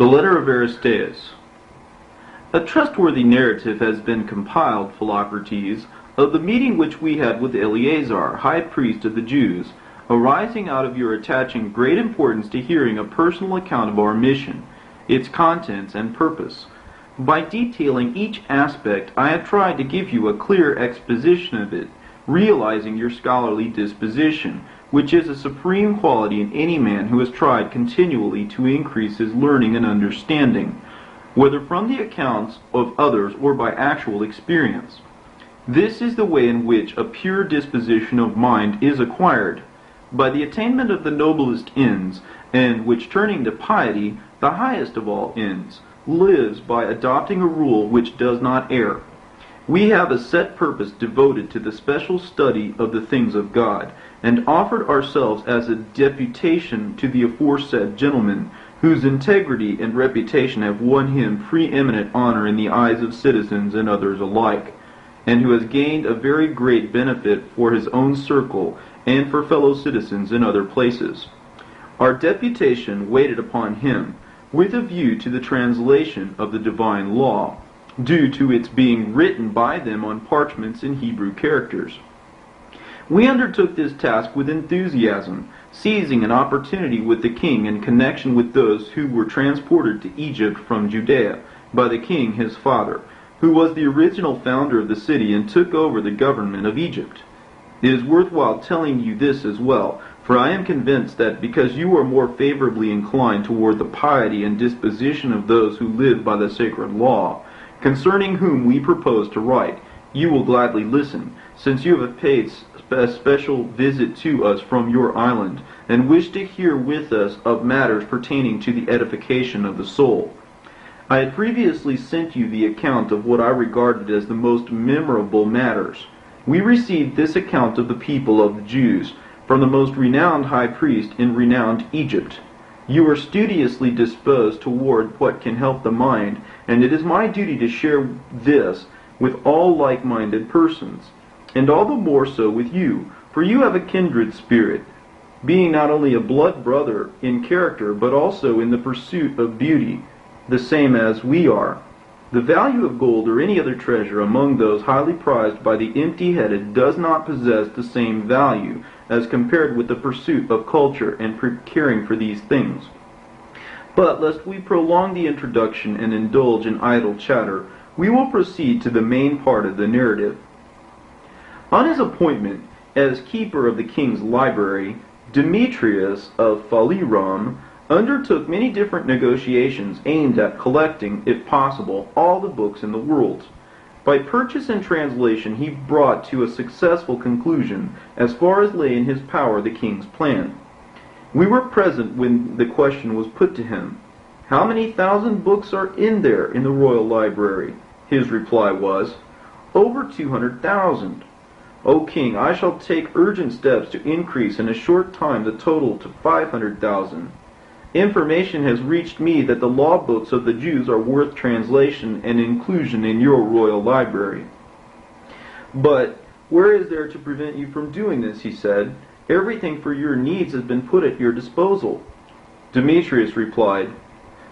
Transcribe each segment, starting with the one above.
The letter of Aristeas. A trustworthy narrative has been compiled, Philocrates, of the meeting which we had with Eleazar, high priest of the Jews, arising out of your attaching great importance to hearing a personal account of our mission, its contents and purpose. By detailing each aspect, I have tried to give you a clear exposition of it, realizing your scholarly disposition, which is a supreme quality in any man who has tried continually to increase his learning and understanding, whether from the accounts of others or by actual experience. This is the way in which a pure disposition of mind is acquired, by the attainment of the noblest ends, and which, turning to piety, the highest of all ends, lives by adopting a rule which does not err. We have a set purpose devoted to the special study of the things of God, and offered ourselves as a deputation to the aforesaid gentleman, whose integrity and reputation have won him preeminent honor in the eyes of citizens and others alike, and who has gained a very great benefit for his own circle and for fellow citizens in other places. Our deputation waited upon him, with a view to the translation of the divine law, due to its being written by them on parchments in Hebrew characters. We undertook this task with enthusiasm, seizing an opportunity with the king in connection with those who were transported to Egypt from Judea by the king his father, who was the original founder of the city and took over the government of Egypt. It is worthwhile telling you this as well, for I am convinced that because you are more favorably inclined toward the piety and disposition of those who live by the sacred law, concerning whom we propose to write, you will gladly listen, since you have paid a special visit to us from your island, and wish to hear with us of matters pertaining to the edification of the soul. I had previously sent you the account of what I regarded as the most memorable matters. We received this account of the people of the Jews from the most renowned high priest in renowned Egypt. You are studiously disposed toward what can help the mind, and it is my duty to share this with all like-minded persons, and all the more so with you, for you have a kindred spirit, being not only a blood brother in character, but also in the pursuit of beauty, the same as we are. The value of gold or any other treasure among those highly prized by the empty-headed does not possess the same value as compared with the pursuit of culture and caring for these things. But lest we prolong the introduction and indulge in idle chatter, we will proceed to the main part of the narrative. On his appointment as keeper of the king's library, Demetrius of Phalerum undertook many different negotiations aimed at collecting, if possible, all the books in the world. By purchase and translation he brought to a successful conclusion, as far as lay in his power, the king's plan. We were present when the question was put to him, "How many thousand books are in there in the royal library?" His reply was, "Over 200,000. O king, I shall take urgent steps to increase in a short time the total to 500,000. Information has reached me that the law books of the Jews are worth translation and inclusion in your royal library." "But where is there to prevent you from doing this?" he said. "Everything for your needs has been put at your disposal." Demetrius replied,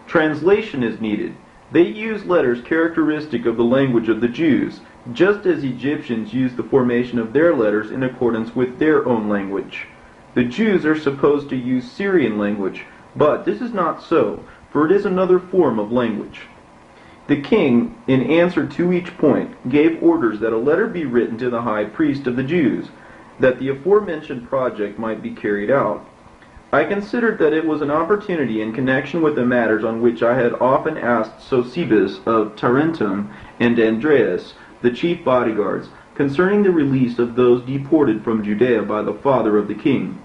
"Translation is needed. They use letters characteristic of the language of the Jews, just as Egyptians use the formation of their letters in accordance with their own language. The Jews are supposed to use Syrian language, but this is not so, for it is another form of language." The king, in answer to each point, gave orders that a letter be written to the high priest of the Jews, that the aforementioned project might be carried out. I considered that it was an opportunity in connection with the matters on which I had often asked Sosebus of Tarentum and Andreas, the chief bodyguards, concerning the release of those deported from Judea by the father of the king.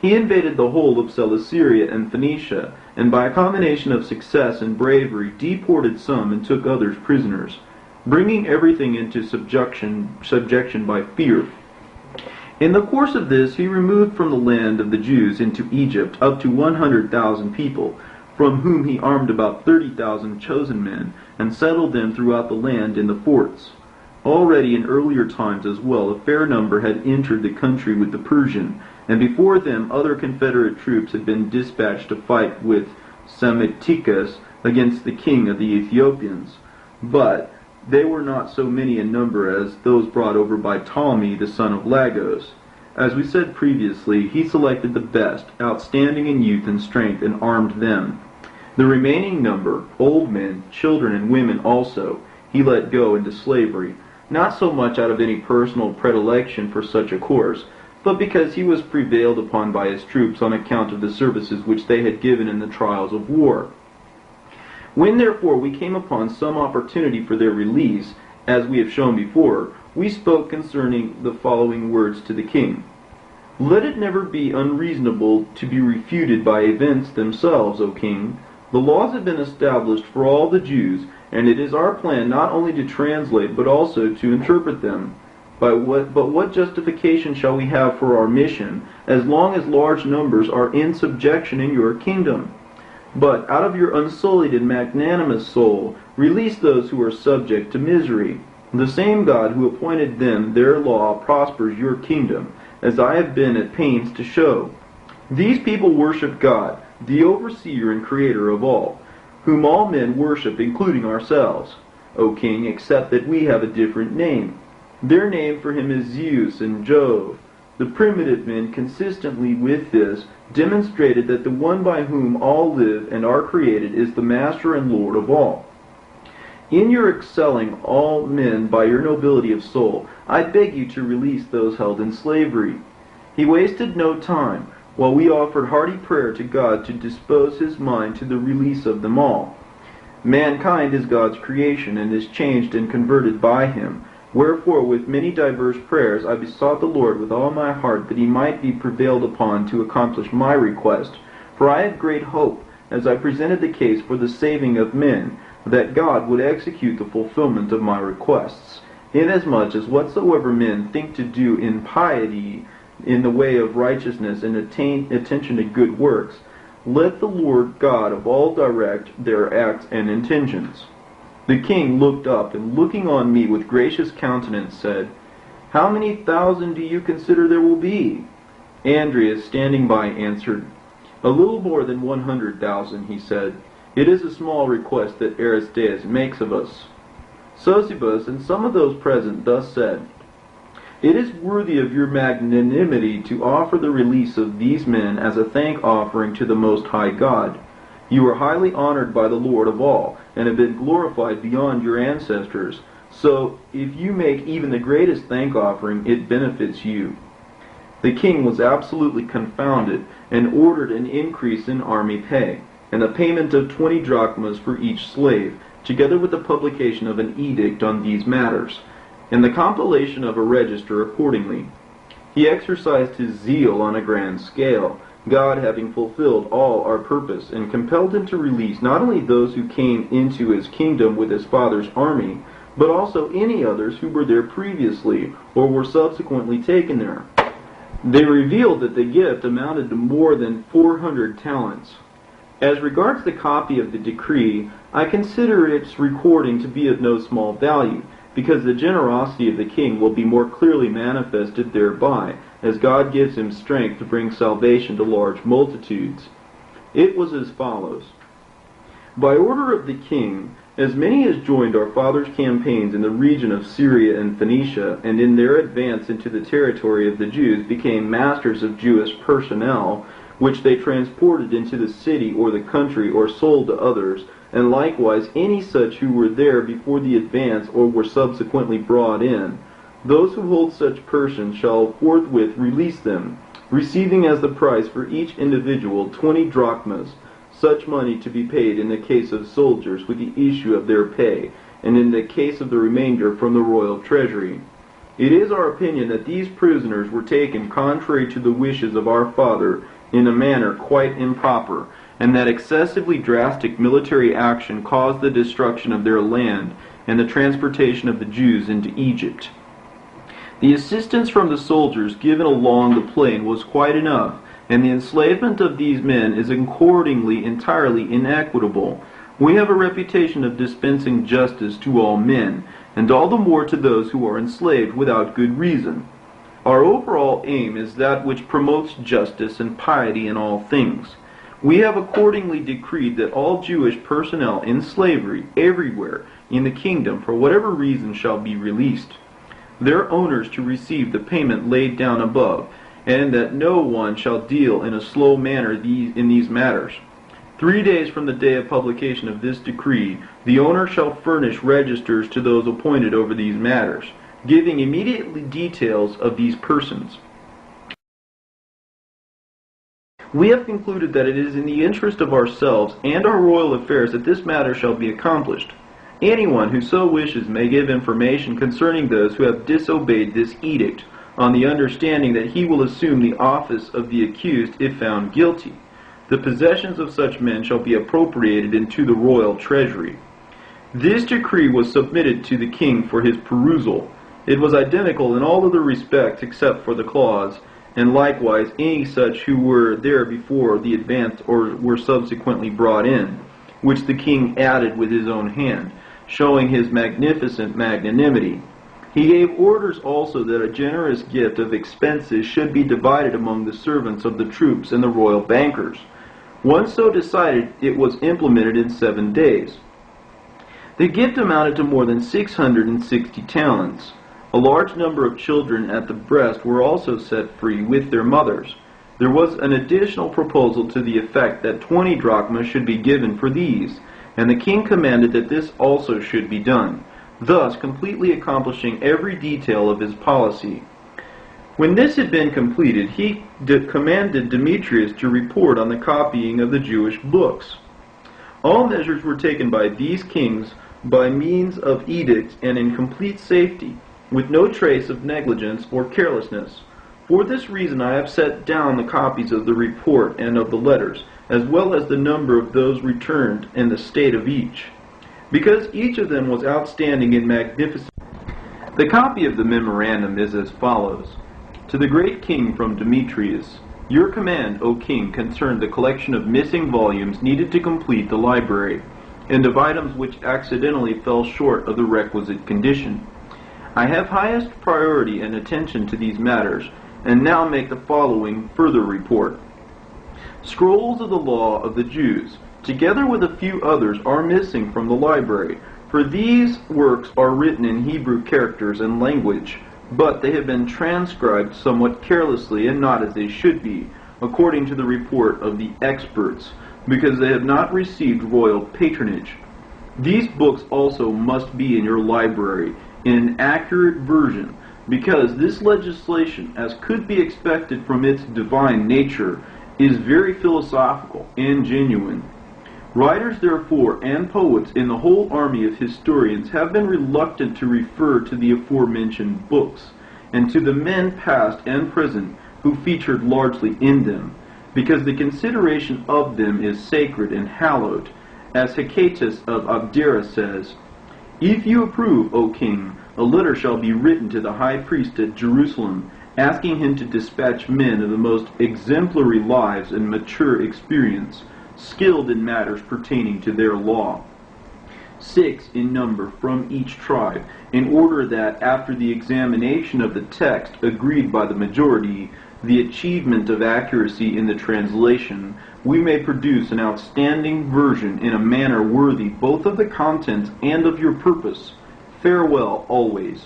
He invaded the whole of Cilicia and Phoenicia, and by a combination of success and bravery deported some and took others prisoners, bringing everything into subjection by fear. In the course of this he removed from the land of the Jews into Egypt up to 100,000 people, from whom he armed about 30,000 chosen men, and settled them throughout the land in the forts. Already in earlier times as well a fair number had entered the country with the Persian, and before them other confederate troops had been dispatched to fight with Psammetichus against the king of the Ethiopians. But they were not so many in number as those brought over by Ptolemy the son of Lagos. As we said previously, he selected the best, outstanding in youth and strength, and armed them. The remaining number, old men, children, and women also, he let go into slavery, not so much out of any personal predilection for such a course, but because he was prevailed upon by his troops on account of the services which they had given in the trials of war. When therefore we came upon some opportunity for their release, as we have shown before, we spoke concerning the following words to the king. Let it never be unreasonable to be refuted by events themselves, O king. The laws have been established for all the Jews, and it is our plan not only to translate but also to interpret them. But what justification shall we have for our mission, as long as large numbers are in subjection in your kingdom? But out of your unsullied and magnanimous soul, release those who are subject to misery. The same God who appointed them their law prospers your kingdom, as I have been at pains to show. These people worship God, the overseer and creator of all, whom all men worship, including ourselves, O king, except that we have a different name. Their name for him is Zeus and Jove. The primitive men, consistently with this, demonstrated that the one by whom all live and are created is the master and lord of all. In your excelling all men by your nobility of soul, I beg you to release those held in slavery. He wasted no time, while we offered hearty prayer to God to dispose his mind to the release of them all. Mankind is God's creation, and is changed and converted by him. Wherefore, with many diverse prayers, I besought the Lord with all my heart that he might be prevailed upon to accomplish my request. For I had great hope, as I presented the case for the saving of men, that God would execute the fulfillment of my requests, inasmuch as whatsoever men think to do in piety, in the way of righteousness and attention to good works, let the Lord God of all direct their acts and intentions. The king looked up, and looking on me with gracious countenance, said, How many thousand do you consider there will be? Andreas, standing by, answered, A little more than 100,000, he said. It is a small request that Aristeas makes of us. Sosibus and some of those present thus said, It is worthy of your magnanimity to offer the release of these men as a thank offering to the Most High God. You are highly honored by the Lord of all, and have been glorified beyond your ancestors. So, if you make even the greatest thank offering, it benefits you. The king was absolutely confounded, and ordered an increase in army pay, and the payment of 20 drachmas for each slave, together with the publication of an edict on these matters, and the compilation of a register accordingly. He exercised his zeal on a grand scale, God having fulfilled all our purpose, and compelled him to release not only those who came into his kingdom with his father's army, but also any others who were there previously, or were subsequently taken there. They revealed that the gift amounted to more than 400 talents. As regards the copy of the decree, I consider its recording to be of no small value, because the generosity of the king will be more clearly manifested thereby, as God gives him strength to bring salvation to large multitudes. It was as follows. By order of the king, as many as joined our fathers' campaigns in the region of Syria and Phoenicia, and in their advance into the territory of the Jews became masters of Jewish personnel, which they transported into the city or the country or sold to others, and likewise any such who were there before the advance or were subsequently brought in, those who hold such persons shall forthwith release them, receiving as the price for each individual 20 drachmas, such money to be paid in the case of soldiers with the issue of their pay, and in the case of the remainder from the royal treasury. It is our opinion that these prisoners were taken contrary to the wishes of our father in a manner quite improper, and that excessively drastic military action caused the destruction of their land and the transportation of the Jews into Egypt. The assistance from the soldiers given along the plain was quite enough, and the enslavement of these men is accordingly entirely inequitable. We have a reputation of dispensing justice to all men, and all the more to those who are enslaved without good reason. Our overall aim is that which promotes justice and piety in all things. We have accordingly decreed that all Jewish personnel in slavery everywhere in the kingdom for whatever reason shall be released, their owners to receive the payment laid down above, and that no one shall deal in a slow manner in these matters. 3 days from the day of publication of this decree, the owner shall furnish registers to those appointed over these matters, giving immediately details of these persons. We have concluded that it is in the interest of ourselves and our royal affairs that this matter shall be accomplished. Anyone who so wishes may give information concerning those who have disobeyed this edict, on the understanding that he will assume the office of the accused if found guilty. The possessions of such men shall be appropriated into the royal treasury. This decree was submitted to the king for his perusal. It was identical in all other respects except for the clause, and likewise any such who were there before the advance or were subsequently brought in, which the king added with his own hand, showing his magnificent magnanimity. He gave orders also that a generous gift of expenses should be divided among the servants of the troops and the royal bankers. Once so decided, it was implemented in 7 days. The gift amounted to more than 660 talents. A large number of children at the breast were also set free with their mothers. There was an additional proposal to the effect that 20 drachmas should be given for these, and the king commanded that this also should be done, thus completely accomplishing every detail of his policy. When this had been completed, he commanded Demetrius to report on the copying of the Jewish books. All measures were taken by these kings by means of edicts and in complete safety, with no trace of negligence or carelessness. For this reason I have set down the copies of the report and of the letters, as well as the number of those returned and the state of each, because each of them was outstanding and magnificent. The copy of the memorandum is as follows. To the great king from Demetrius, your command, O king, concerned the collection of missing volumes needed to complete the library, and of items which accidentally fell short of the requisite condition. I have highest priority and attention to these matters, and now make the following further report. Scrolls of the law of the Jews, together with a few others, are missing from the library, for these works are written in Hebrew characters and language, but they have been transcribed somewhat carelessly and not as they should be, according to the report of the experts, because they have not received royal patronage. These books also must be in your library in an accurate version, because this legislation, as could be expected from its divine nature, is very philosophical and genuine. Writers, therefore, and poets in the whole army of historians have been reluctant to refer to the aforementioned books, and to the men past and present who featured largely in them, because the consideration of them is sacred and hallowed, as Hecatus of Abdera says, If you approve, O king, a letter shall be written to the high priest at Jerusalem, asking him to dispatch men of the most exemplary lives and mature experience, skilled in matters pertaining to their law, 6 in number from each tribe, in order that after the examination of the text agreed by the majority, the achievement of accuracy in the translation, we may produce an outstanding version in a manner worthy both of the contents and of your purpose. Farewell always.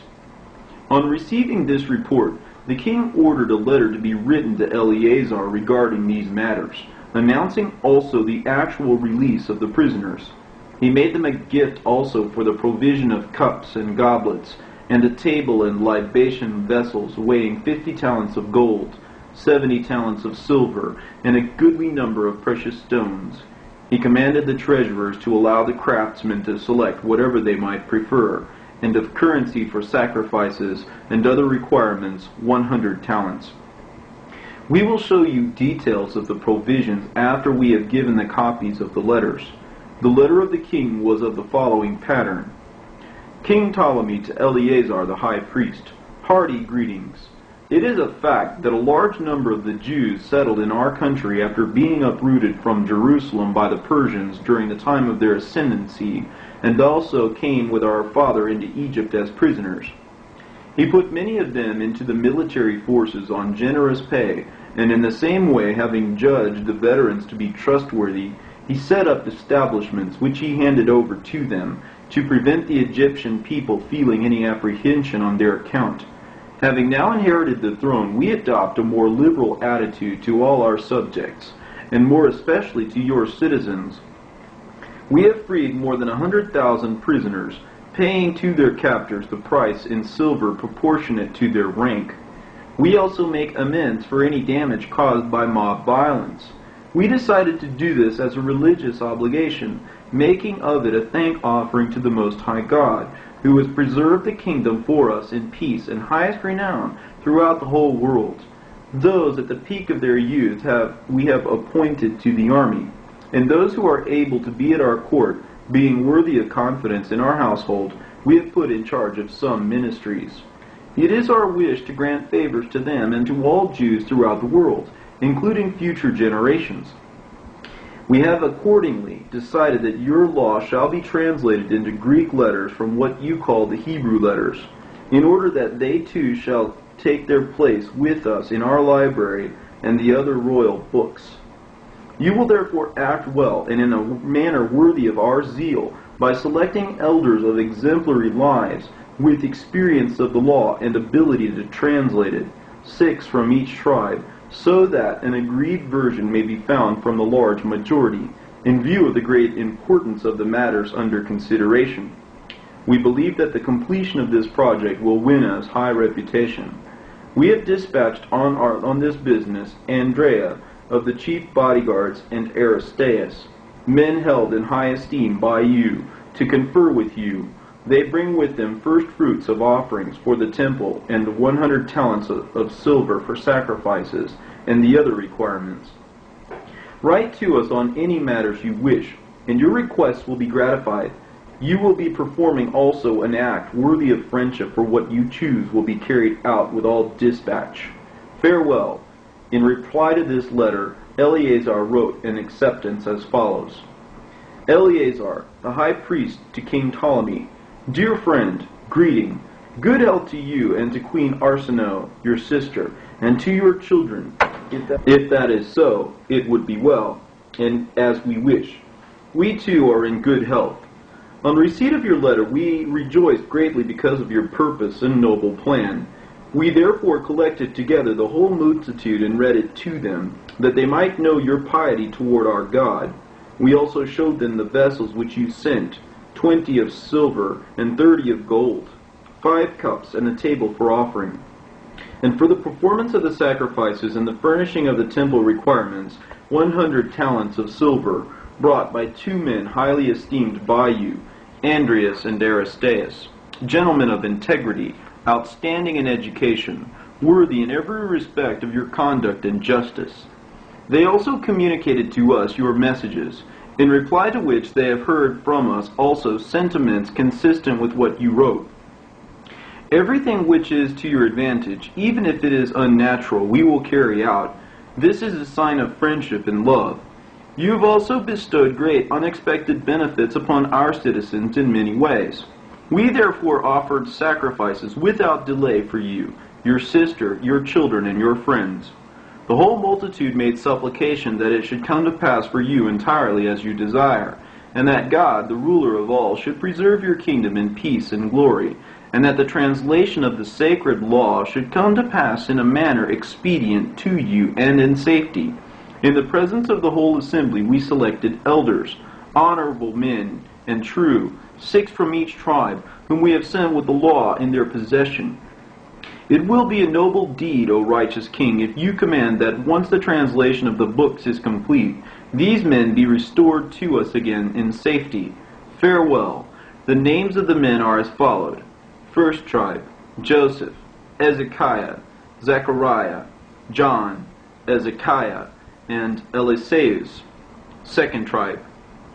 On receiving this report, the king ordered a letter to be written to Eleazar regarding these matters, announcing also the actual release of the prisoners. He made them a gift also for the provision of cups and goblets, and a table and libation vessels weighing 50 talents of gold, 70 talents of silver, and a goodly number of precious stones. He commanded the treasurers to allow the craftsmen to select whatever they might prefer, and of currency for sacrifices and other requirements 100 talents. We will show you details of the provisions after we have given the copies of the letters. The letter of the king was of the following pattern. King Ptolemy to Eleazar the high priest, hearty greetings. It is a fact that a large number of the Jews settled in our country after being uprooted from Jerusalem by the Persians during the time of their ascendancy, and also came with our father into Egypt as prisoners. He put many of them into the military forces on generous pay, and in the same way, having judged the veterans to be trustworthy, he set up establishments which he handed over to them, to prevent the Egyptian people feeling any apprehension on their account. Having now inherited the throne, we adopt a more liberal attitude to all our subjects, and more especially to your citizens. We have freed more than 100,000 prisoners, paying to their captors the price in silver proportionate to their rank. We also make amends for any damage caused by mob violence. We decided to do this as a religious obligation, making of it a thank offering to the Most High God, who has preserved the kingdom for us in peace and highest renown throughout the whole world. Those at the peak of their youth we have appointed to the army, and those who are able to be at our court, being worthy of confidence in our household, we have put in charge of some ministries. It is our wish to grant favors to them and to all Jews throughout the world, including future generations. We have accordingly decided that your law shall be translated into Greek letters from what you call the Hebrew letters, in order that they too shall take their place with us in our library and the other royal books. You will therefore act well and in a manner worthy of our zeal by selecting elders of exemplary lives with experience of the law and ability to translate it, 6 from each tribe, so that an agreed version may be found from the large majority, in view of the great importance of the matters under consideration. We believe that the completion of this project will win us high reputation. We have dispatched on this business Andrea of the chief bodyguards and Aristeas, men held in high esteem by you, to confer with you. They bring with them first fruits of offerings for the temple and 100 talents of silver for sacrifices and the other requirements. Write to us on any matters you wish, and your requests will be gratified. You will be performing also an act worthy of friendship, for what you choose will be carried out with all dispatch. Farewell. In reply to this letter, Eleazar wrote an acceptance as follows. Eleazar, the high priest to King Ptolemy, dear friend, greeting. Good health to you and to Queen Arsinoe, your sister, and to your children. If that is so, it would be well, and as we wish. We too are in good health. On receipt of your letter, we rejoice greatly because of your purpose and noble plan. We therefore collected together the whole multitude and read it to them, that they might know your piety toward our God. We also showed them the vessels which you sent, 20 of silver and 30 of gold, 5 cups and a table for offering. And for the performance of the sacrifices and the furnishing of the temple requirements, 100 talents of silver, brought by 2 men highly esteemed by you, Andreas and Aristeas, gentlemen of integrity, outstanding in education, worthy in every respect of your conduct and justice. They also communicated to us your messages, in reply to which they have heard from us also sentiments consistent with what you wrote. Everything which is to your advantage, even if it is unnatural, we will carry out. This is a sign of friendship and love. You have also bestowed great unexpected benefits upon our citizens in many ways. We therefore offered sacrifices without delay for you, your sister, your children, and your friends. The whole multitude made supplication that it should come to pass for you entirely as you desire, and that God, the ruler of all, should preserve your kingdom in peace and glory, and that the translation of the sacred law should come to pass in a manner expedient to you and in safety. In the presence of the whole assembly we selected elders, honorable men, and true, 6 from each tribe, whom we have sent with the law in their possession. It will be a noble deed, O righteous king, if you command that once the translation of the books is complete, these men be restored to us again in safety. Farewell. The names of the men are as followed. First tribe, Joseph, Ezekiah, Zechariah, John, Ezekiah, and Eliseus. Second tribe,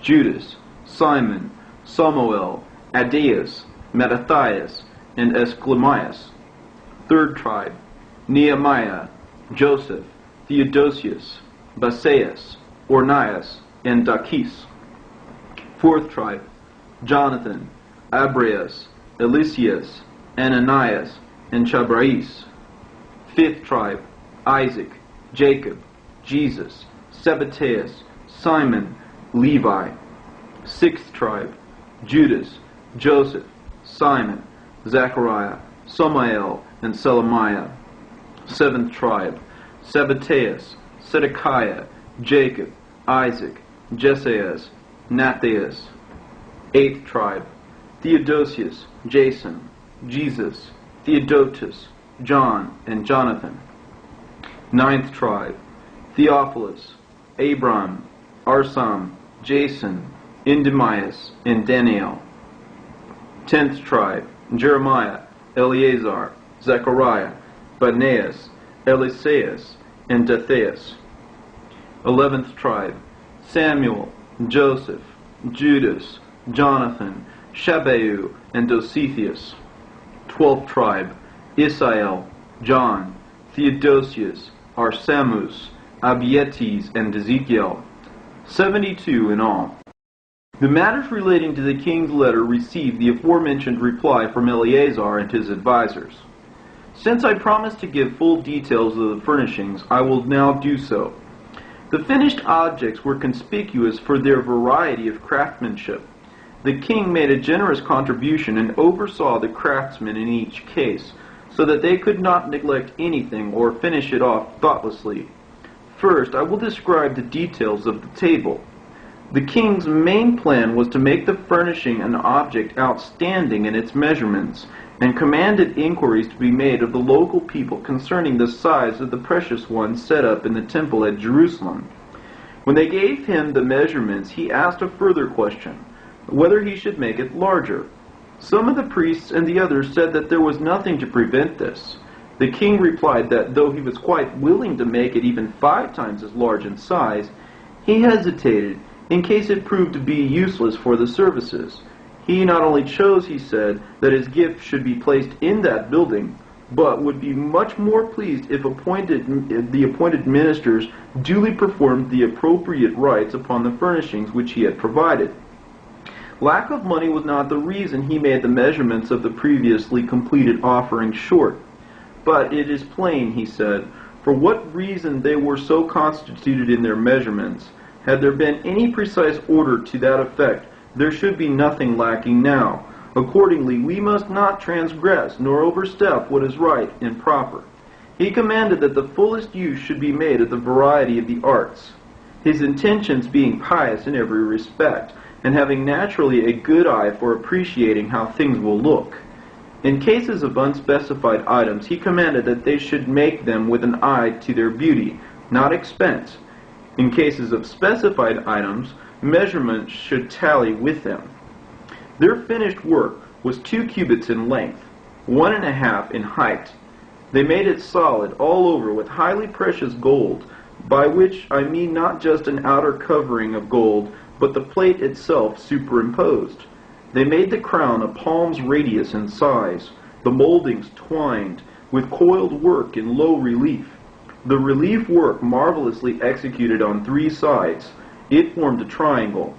Judas, Simon, Samuel, Adaias, Mattathias, and Esclamias. Third tribe, Nehemiah, Joseph, Theodosius, Basaias, Ornias, and Dachis. Fourth tribe, Jonathan, Abrias, Eliseus, Ananias, and Chabrais. Fifth tribe, Isaac, Jacob, Jesus, Zebedæus, Simon, Levi. Sixth tribe, Judas, Joseph, Simon, Zechariah, Samael, and Selemiah. Seventh tribe, Zebedæus, Zedekiah, Jacob, Isaac, Jesaias, Nathaias. Eighth tribe, Theodosius, Jason, Jesus, Theodotus, John, and Jonathan. Ninth tribe, Theophilus, Abram, Arsam, Jason, Indemias, and Daniel. 10th tribe, Jeremiah, Eleazar, Zechariah, Baneas, Eliseus, and Dathias. 11th tribe, Samuel, Joseph, Judas, Jonathan, Shabbeu, and Dositheus. 12th tribe, Isael, John, Theodosius, Arsamus, Abietes, and Ezekiel. 72 in all. The matters relating to the king's letter received the aforementioned reply from Eleazar and his advisers. Since I promised to give full details of the furnishings, I will now do so. The finished objects were conspicuous for their variety of craftsmanship. The king made a generous contribution and oversaw the craftsmen in each case, so that they could not neglect anything or finish it off thoughtlessly. First, I will describe the details of the table. The king's main plan was to make the furnishing an object outstanding in its measurements, and commanded inquiries to be made of the local people concerning the size of the precious ones set up in the temple at Jerusalem. When they gave him the measurements, he asked a further question, whether he should make it larger. Some of the priests and the others said that there was nothing to prevent this. The king replied that though he was quite willing to make it even 5 times as large in size, he hesitated in case it proved to be useless for the services. He not only chose, he said, that his gift should be placed in that building, but would be much more pleased if the appointed ministers duly performed the appropriate rites upon the furnishings which he had provided. Lack of money was not the reason he made the measurements of the previously completed offering short. But it is plain, he said, for what reason they were so constituted in their measurements. Had there been any precise order to that effect, there should be nothing lacking now. Accordingly, we must not transgress nor overstep what is right and proper. He commanded that the fullest use should be made of the variety of the arts, his intentions being pious in every respect, and having naturally a good eye for appreciating how things will look. In cases of unspecified items, he commanded that they should make them with an eye to their beauty, not expense. In cases of specified items, measurements should tally with them. Their finished work was 2 cubits in length, 1.5 in height. They made it solid all over with highly precious gold, by which I mean not just an outer covering of gold, but the plate itself superimposed. They made the crown a palm's radius in size, the moldings twined, with coiled work in low relief. The relief work marvelously executed on 3 sides. It formed a triangle.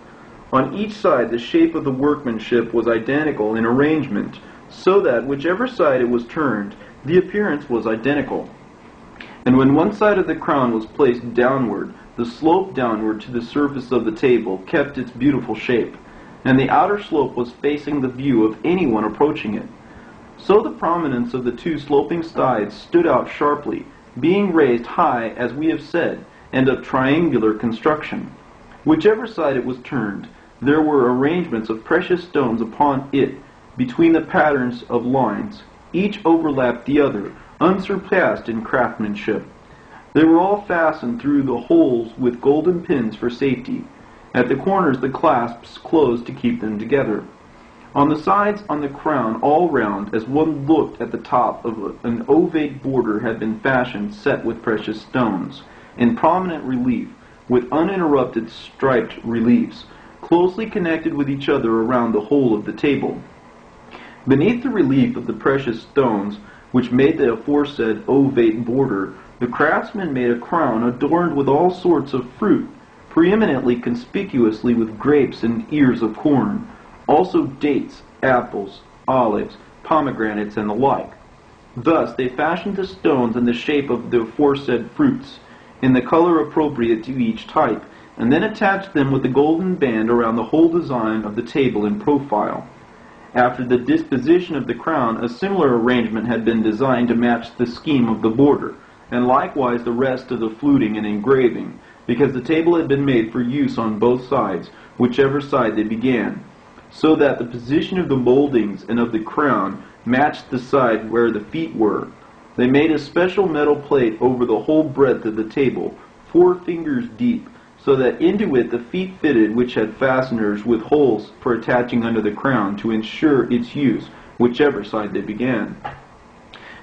On each side the shape of the workmanship was identical in arrangement, so that whichever side it was turned, the appearance was identical. And when one side of the crown was placed downward, the slope downward to the surface of the table kept its beautiful shape, and the outer slope was facing the view of anyone approaching it. So the prominence of the 2 sloping sides stood out sharply, being raised high, as we have said, and of triangular construction. Whichever side it was turned, there were arrangements of precious stones upon it, between the patterns of lines. Each overlapped the other, unsurpassed in craftsmanship. They were all fastened through the holes with golden pins for safety. At the corners the clasps closed to keep them together. On the sides, on the crown, all round, as one looked at the top of an ovate border had been fashioned, set with precious stones, in prominent relief, with uninterrupted striped reliefs, closely connected with each other around the whole of the table. Beneath the relief of the precious stones, which made the aforesaid ovate border, the craftsman made a crown adorned with all sorts of fruit, preeminently conspicuously with grapes and ears of corn, also dates, apples, olives, pomegranates, and the like. Thus they fashioned the stones in the shape of the aforesaid fruits, in the color appropriate to each type, and then attached them with the golden band around the whole design of the table in profile. After the disposition of the crown, a similar arrangement had been designed to match the scheme of the border, and likewise the rest of the fluting and engraving, because the table had been made for use on both sides, whichever side they began, so that the position of the moldings and of the crown matched the side where the feet were. They made a special metal plate over the whole breadth of the table, 4 fingers deep, so that into it the feet fitted, which had fasteners with holes for attaching under the crown to ensure its use, whichever side they began.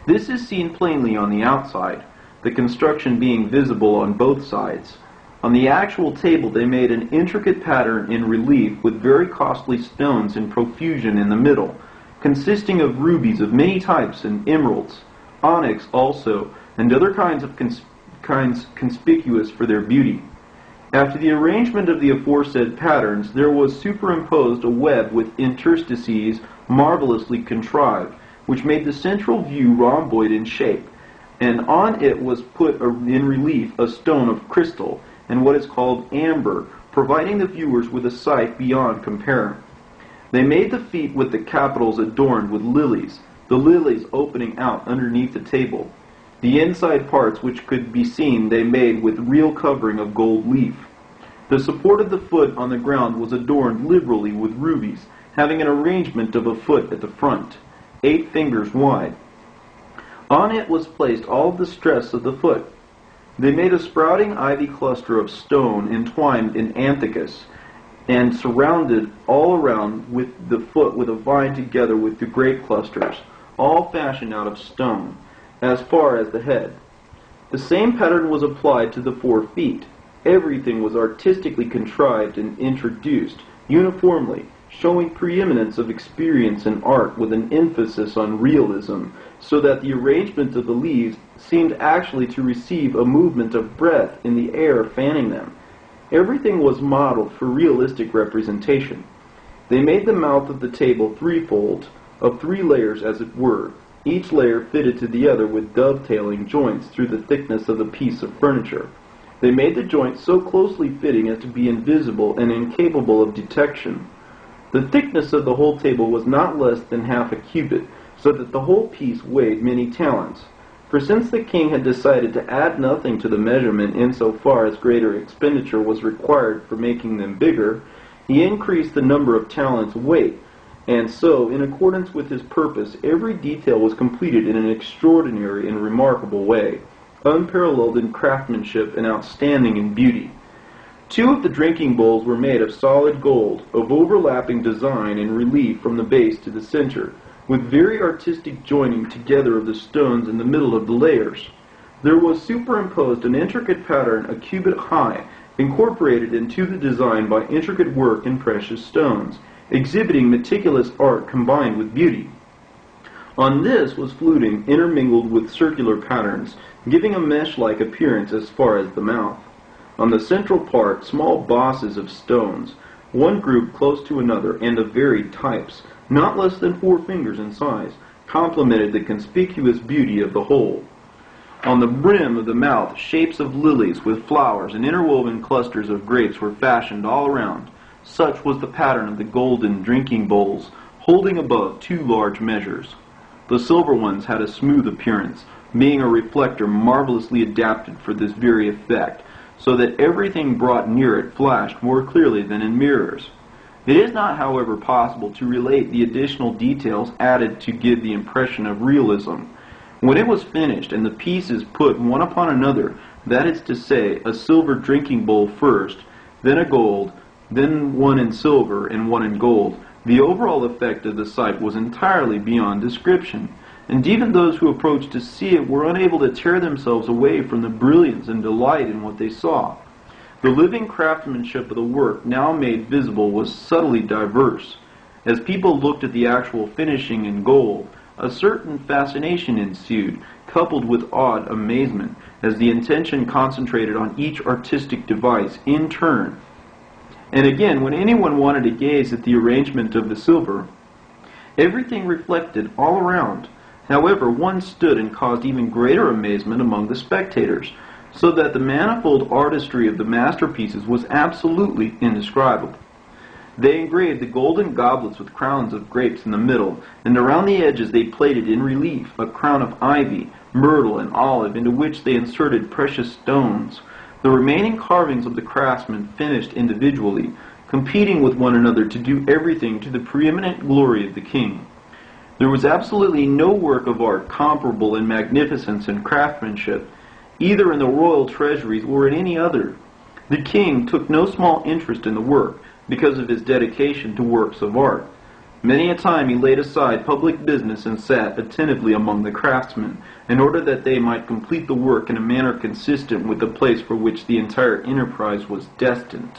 This is seen plainly on the outside, the construction being visible on both sides. On the actual table they made an intricate pattern in relief with very costly stones in profusion in the middle, consisting of rubies of many types and emeralds, onyx also, and other kinds conspicuous for their beauty. After the arrangement of the aforesaid patterns, there was superimposed a web with interstices marvelously contrived, which made the central view rhomboid in shape, and on it was put in relief a stone of crystal, and what is called amber, providing the viewers with a sight beyond compare. They made the feet with the capitals adorned with lilies, the lilies opening out underneath the table. The inside parts which could be seen they made with real covering of gold leaf. The support of the foot on the ground was adorned liberally with rubies, having an arrangement of a foot at the front, 8 fingers wide. On it was placed all the stress of the foot. They made a sprouting ivy cluster of stone entwined in anthocus, and surrounded all around with the foot with a vine together with the grape clusters, all fashioned out of stone, as far as the head. The same pattern was applied to the 4 feet. Everything was artistically contrived and introduced uniformly, showing preeminence of experience in art with an emphasis on realism, so that the arrangement of the leaves seemed actually to receive a movement of breath in the air fanning them. Everything was modeled for realistic representation. They made the mouth of the table threefold, of 3 layers as it were, each layer fitted to the other with dovetailing joints through the thickness of the piece of furniture. They made the joints so closely fitting as to be invisible and incapable of detection. The thickness of the whole table was not less than half a cubit, so that the whole piece weighed many talents. For since the king had decided to add nothing to the measurement insofar as greater expenditure was required for making them bigger, he increased the number of talents' weight, and so, in accordance with his purpose, every detail was completed in an extraordinary and remarkable way, unparalleled in craftsmanship and outstanding in beauty. 2 of the drinking bowls were made of solid gold, of overlapping design and relief from the base to the center, with very artistic joining together of the stones in the middle of the layers. There was superimposed an intricate pattern a cubit high, incorporated into the design by intricate work in precious stones, exhibiting meticulous art combined with beauty. On this was fluting intermingled with circular patterns, giving a mesh-like appearance as far as the mouth. On the central part, small bosses of stones, one group close to another, and of varied types, not less than 4 fingers in size, complemented the conspicuous beauty of the whole. On the brim of the mouth, shapes of lilies with flowers and interwoven clusters of grapes were fashioned all around. Such was the pattern of the golden drinking bowls, holding above 2 large measures. The silver ones had a smooth appearance, being a reflector marvelously adapted for this very effect, so that everything brought near it flashed more clearly than in mirrors. It is not, however, possible to relate the additional details added to give the impression of realism. When it was finished, and the pieces put one upon another, that is to say, a silver drinking bowl first, then a gold, then one in silver and one in gold, the overall effect of the sight was entirely beyond description, and even those who approached to see it were unable to tear themselves away from the brilliance and delight in what they saw. The living craftsmanship of the work now made visible was subtly diverse. As people looked at the actual finishing in gold, a certain fascination ensued, coupled with odd amazement, as the attention concentrated on each artistic device in turn. And again, when anyone wanted to gaze at the arrangement of the silver, everything reflected all around, However, one stood and caused even greater amazement among the spectators, so that the manifold artistry of the masterpieces was absolutely indescribable. They engraved the golden goblets with crowns of grapes in the middle, and around the edges they plated in relief a crown of ivy, myrtle, and olive, into which they inserted precious stones. The remaining carvings of the craftsmen finished individually, competing with one another to do everything to the preeminent glory of the king. There was absolutely no work of art comparable in magnificence and craftsmanship, either in the royal treasuries or in any other. The king took no small interest in the work, because of his dedication to works of art. Many a time he laid aside public business and sat attentively among the craftsmen, in order that they might complete the work in a manner consistent with the place for which the entire enterprise was destined.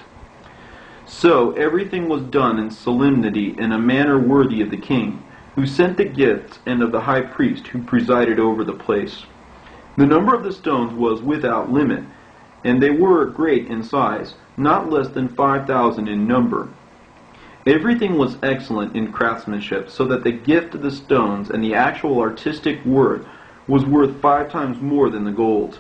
So everything was done in solemnity in a manner worthy of the king, who sent the gifts, and of the high priest who presided over the place. The number of the stones was without limit, and they were great in size, not less than 5,000 in number. Everything was excellent in craftsmanship, so that the gift of the stones and the actual artistic worth was worth 5 times more than the gold.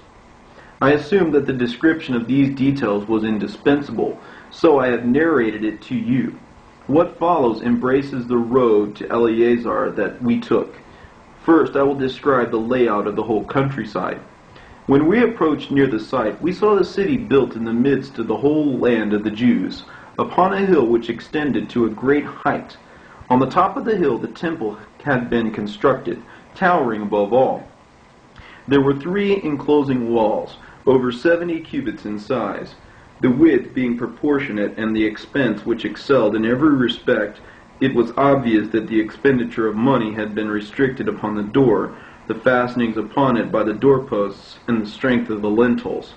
I assume that the description of these details was indispensable, so I have narrated it to you. What follows embraces the road to Eleazar that we took. First, I will describe the layout of the whole countryside. When we approached near the site, we saw the city built in the midst of the whole land of the Jews, upon a hill which extended to a great height. On the top of the hill the temple had been constructed, towering above all. There were 3 enclosing walls, over 70 cubits in size, the width being proportionate and the expense which excelled in every respect. It was obvious that the expenditure of money had been restricted upon the door, the fastenings upon it by the doorposts, and the strength of the lintels.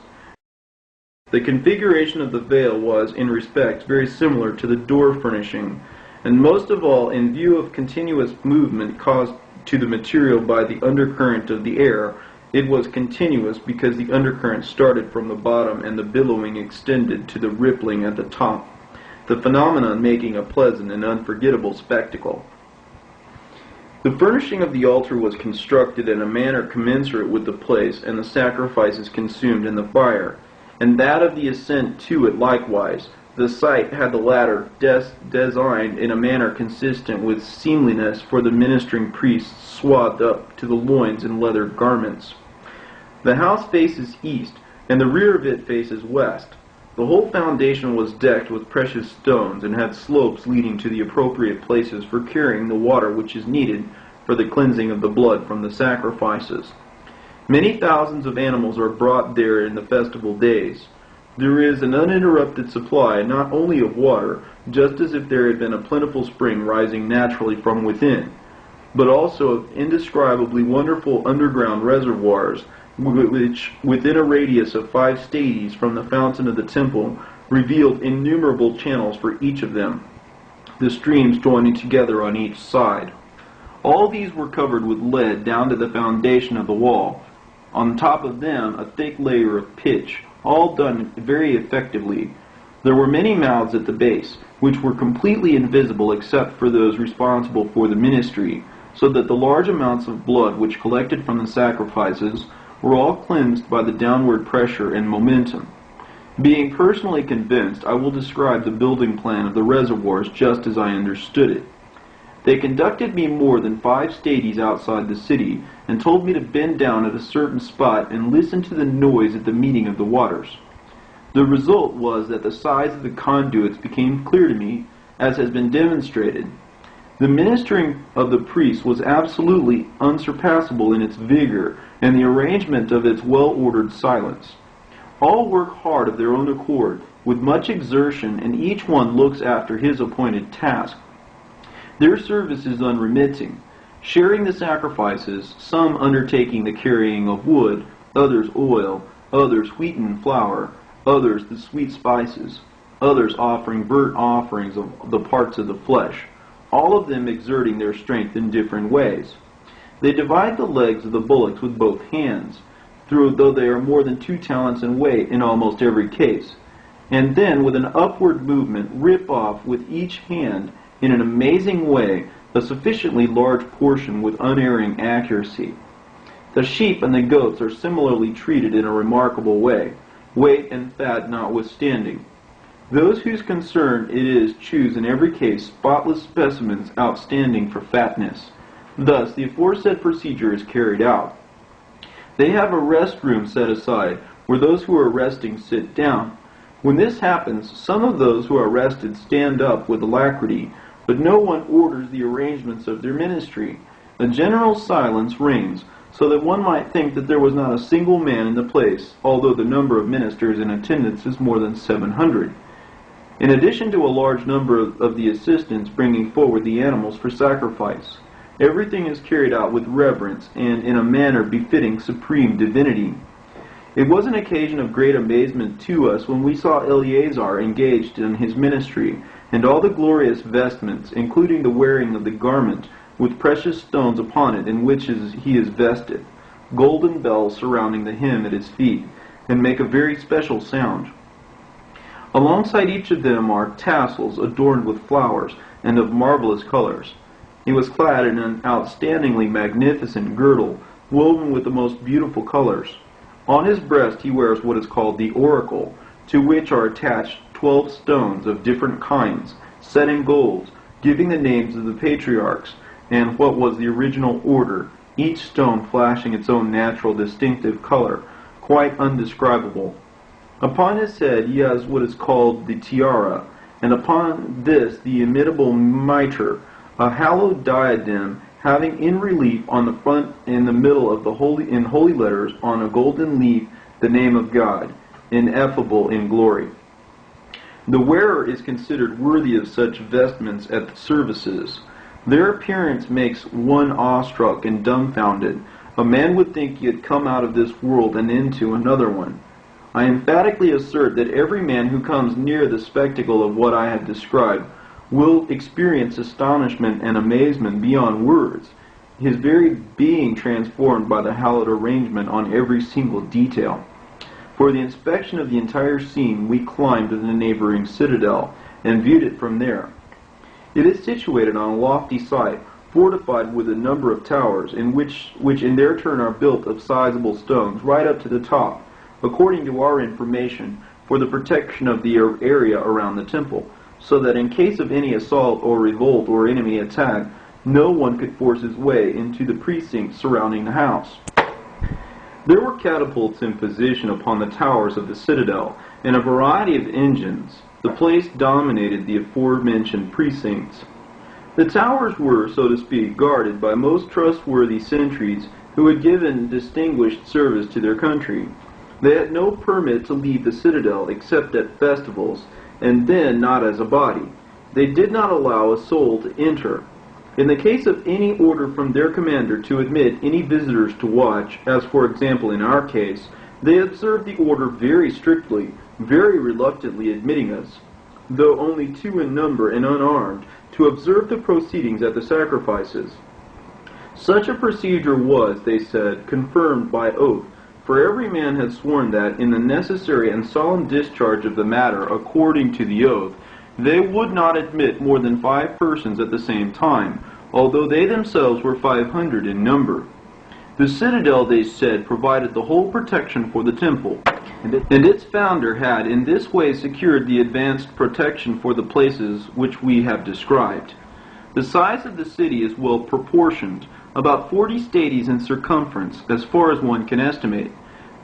The configuration of the veil was, in respects, very similar to the door furnishing, and most of all, in view of continuous movement caused to the material by the undercurrent of the air, it was continuous because the undercurrent started from the bottom and the billowing extended to the rippling at the top, the phenomenon making a pleasant and unforgettable spectacle. The furnishing of the altar was constructed in a manner commensurate with the place and the sacrifices consumed in the fire, and that of the ascent to it likewise. The site had the latter designed in a manner consistent with seemliness for the ministering priests swathed up to the loins in leather garments. The house faces east, and the rear of it faces west. The whole foundation was decked with precious stones, and had slopes leading to the appropriate places for carrying the water which is needed for the cleansing of the blood from the sacrifices. Many thousands of animals are brought there in the festival days. There is an uninterrupted supply not only of water, just as if there had been a plentiful spring rising naturally from within, but also of indescribably wonderful underground reservoirs, which, within a radius of 5 stadies from the fountain of the temple, revealed innumerable channels for each of them, the streams joining together on each side. All these were covered with lead down to the foundation of the wall. On top of them, a thick layer of pitch, all done very effectively. There were many mouths at the base, which were completely invisible except for those responsible for the ministry, so that the large amounts of blood which collected from the sacrifices were all cleansed by the downward pressure and momentum. Being personally convinced, I will describe the building plan of the reservoirs just as I understood it. They conducted me more than 5 stadies outside the city, and told me to bend down at a certain spot and listen to the noise at the meeting of the waters. The result was that the size of the conduits became clear to me, as has been demonstrated. The ministering of the priests was absolutely unsurpassable in its vigor, and the arrangement of its well-ordered silence. All work hard of their own accord, with much exertion, and each one looks after his appointed task. Their service is unremitting, sharing the sacrifices, some undertaking the carrying of wood, others oil, others wheaten flour, others the sweet spices, others offering burnt offerings of the parts of the flesh, all of them exerting their strength in different ways. They divide the legs of the bullocks with both hands, though they are more than 2 talents in weight in almost every case, and then with an upward movement rip off with each hand in an amazing way a sufficiently large portion with unerring accuracy. The sheep and the goats are similarly treated in a remarkable way, weight and fat notwithstanding. Those whose concern it is choose in every case spotless specimens outstanding for fatness. Thus, the aforesaid procedure is carried out. They have a rest room set aside, where those who are resting sit down. When this happens, some of those who are rested stand up with alacrity, but no one orders the arrangements of their ministry. A general silence reigns, so that one might think that there was not a single man in the place, although the number of ministers in attendance is more than 700. In addition to a large number of the assistants bringing forward the animals for sacrifice, everything is carried out with reverence and in a manner befitting supreme divinity. It was an occasion of great amazement to us when we saw Eleazar engaged in his ministry, and all the glorious vestments, including the wearing of the garment, with precious stones upon it in which he is vested, golden bells surrounding the hem at his feet, and make a very special sound. Alongside each of them are tassels adorned with flowers and of marvelous colors. He was clad in an outstandingly magnificent girdle, woven with the most beautiful colors. On his breast he wears what is called the oracle, to which are attached 12 stones of different kinds, set in gold, giving the names of the patriarchs, and what was the original order, each stone flashing its own natural distinctive color, quite undescribable. Upon his head he has what is called the tiara, and upon this the imitable mitre, a hallowed diadem having in relief on the front and the middle of the holy letters on a golden leaf the name of God, ineffable in glory. The wearer is considered worthy of such vestments at the services. Their appearance makes one awestruck and dumbfounded. A man would think he had come out of this world and into another one. I emphatically assert that every man who comes near the spectacle of what I have described will experience astonishment and amazement beyond words, his very being transformed by the hallowed arrangement on every single detail. For the inspection of the entire scene we climbed to the neighboring citadel, and viewed it from there. It is situated on a lofty site, fortified with a number of towers, which in their turn are built of sizable stones, right up to the top, according to our information, for the protection of the area around the temple, so that in case of any assault or revolt or enemy attack, no one could force his way into the precincts surrounding the house. There were catapults in position upon the towers of the citadel, and a variety of engines. The place dominated the aforementioned precincts. The towers were, so to speak, guarded by most trustworthy sentries who had given distinguished service to their country. They had no permit to leave the citadel except at festivals, and then not as a body. They did not allow a soul to enter. In the case of any order from their commander to admit any visitors to watch, as for example in our case, they observed the order very strictly, very reluctantly admitting us, though only 2 in number and unarmed, to observe the proceedings at the sacrifices. Such a procedure was, they said, confirmed by oath, for every man had sworn that, in the necessary and solemn discharge of the matter according to the oath, they would not admit more than 5 persons at the same time, although they themselves were 500 in number. The citadel, they said, provided the whole protection for the temple, and its founder had in this way secured the advanced protection for the places which we have described. The size of the city is well proportioned, about 40 stadies in circumference, as far as one can estimate.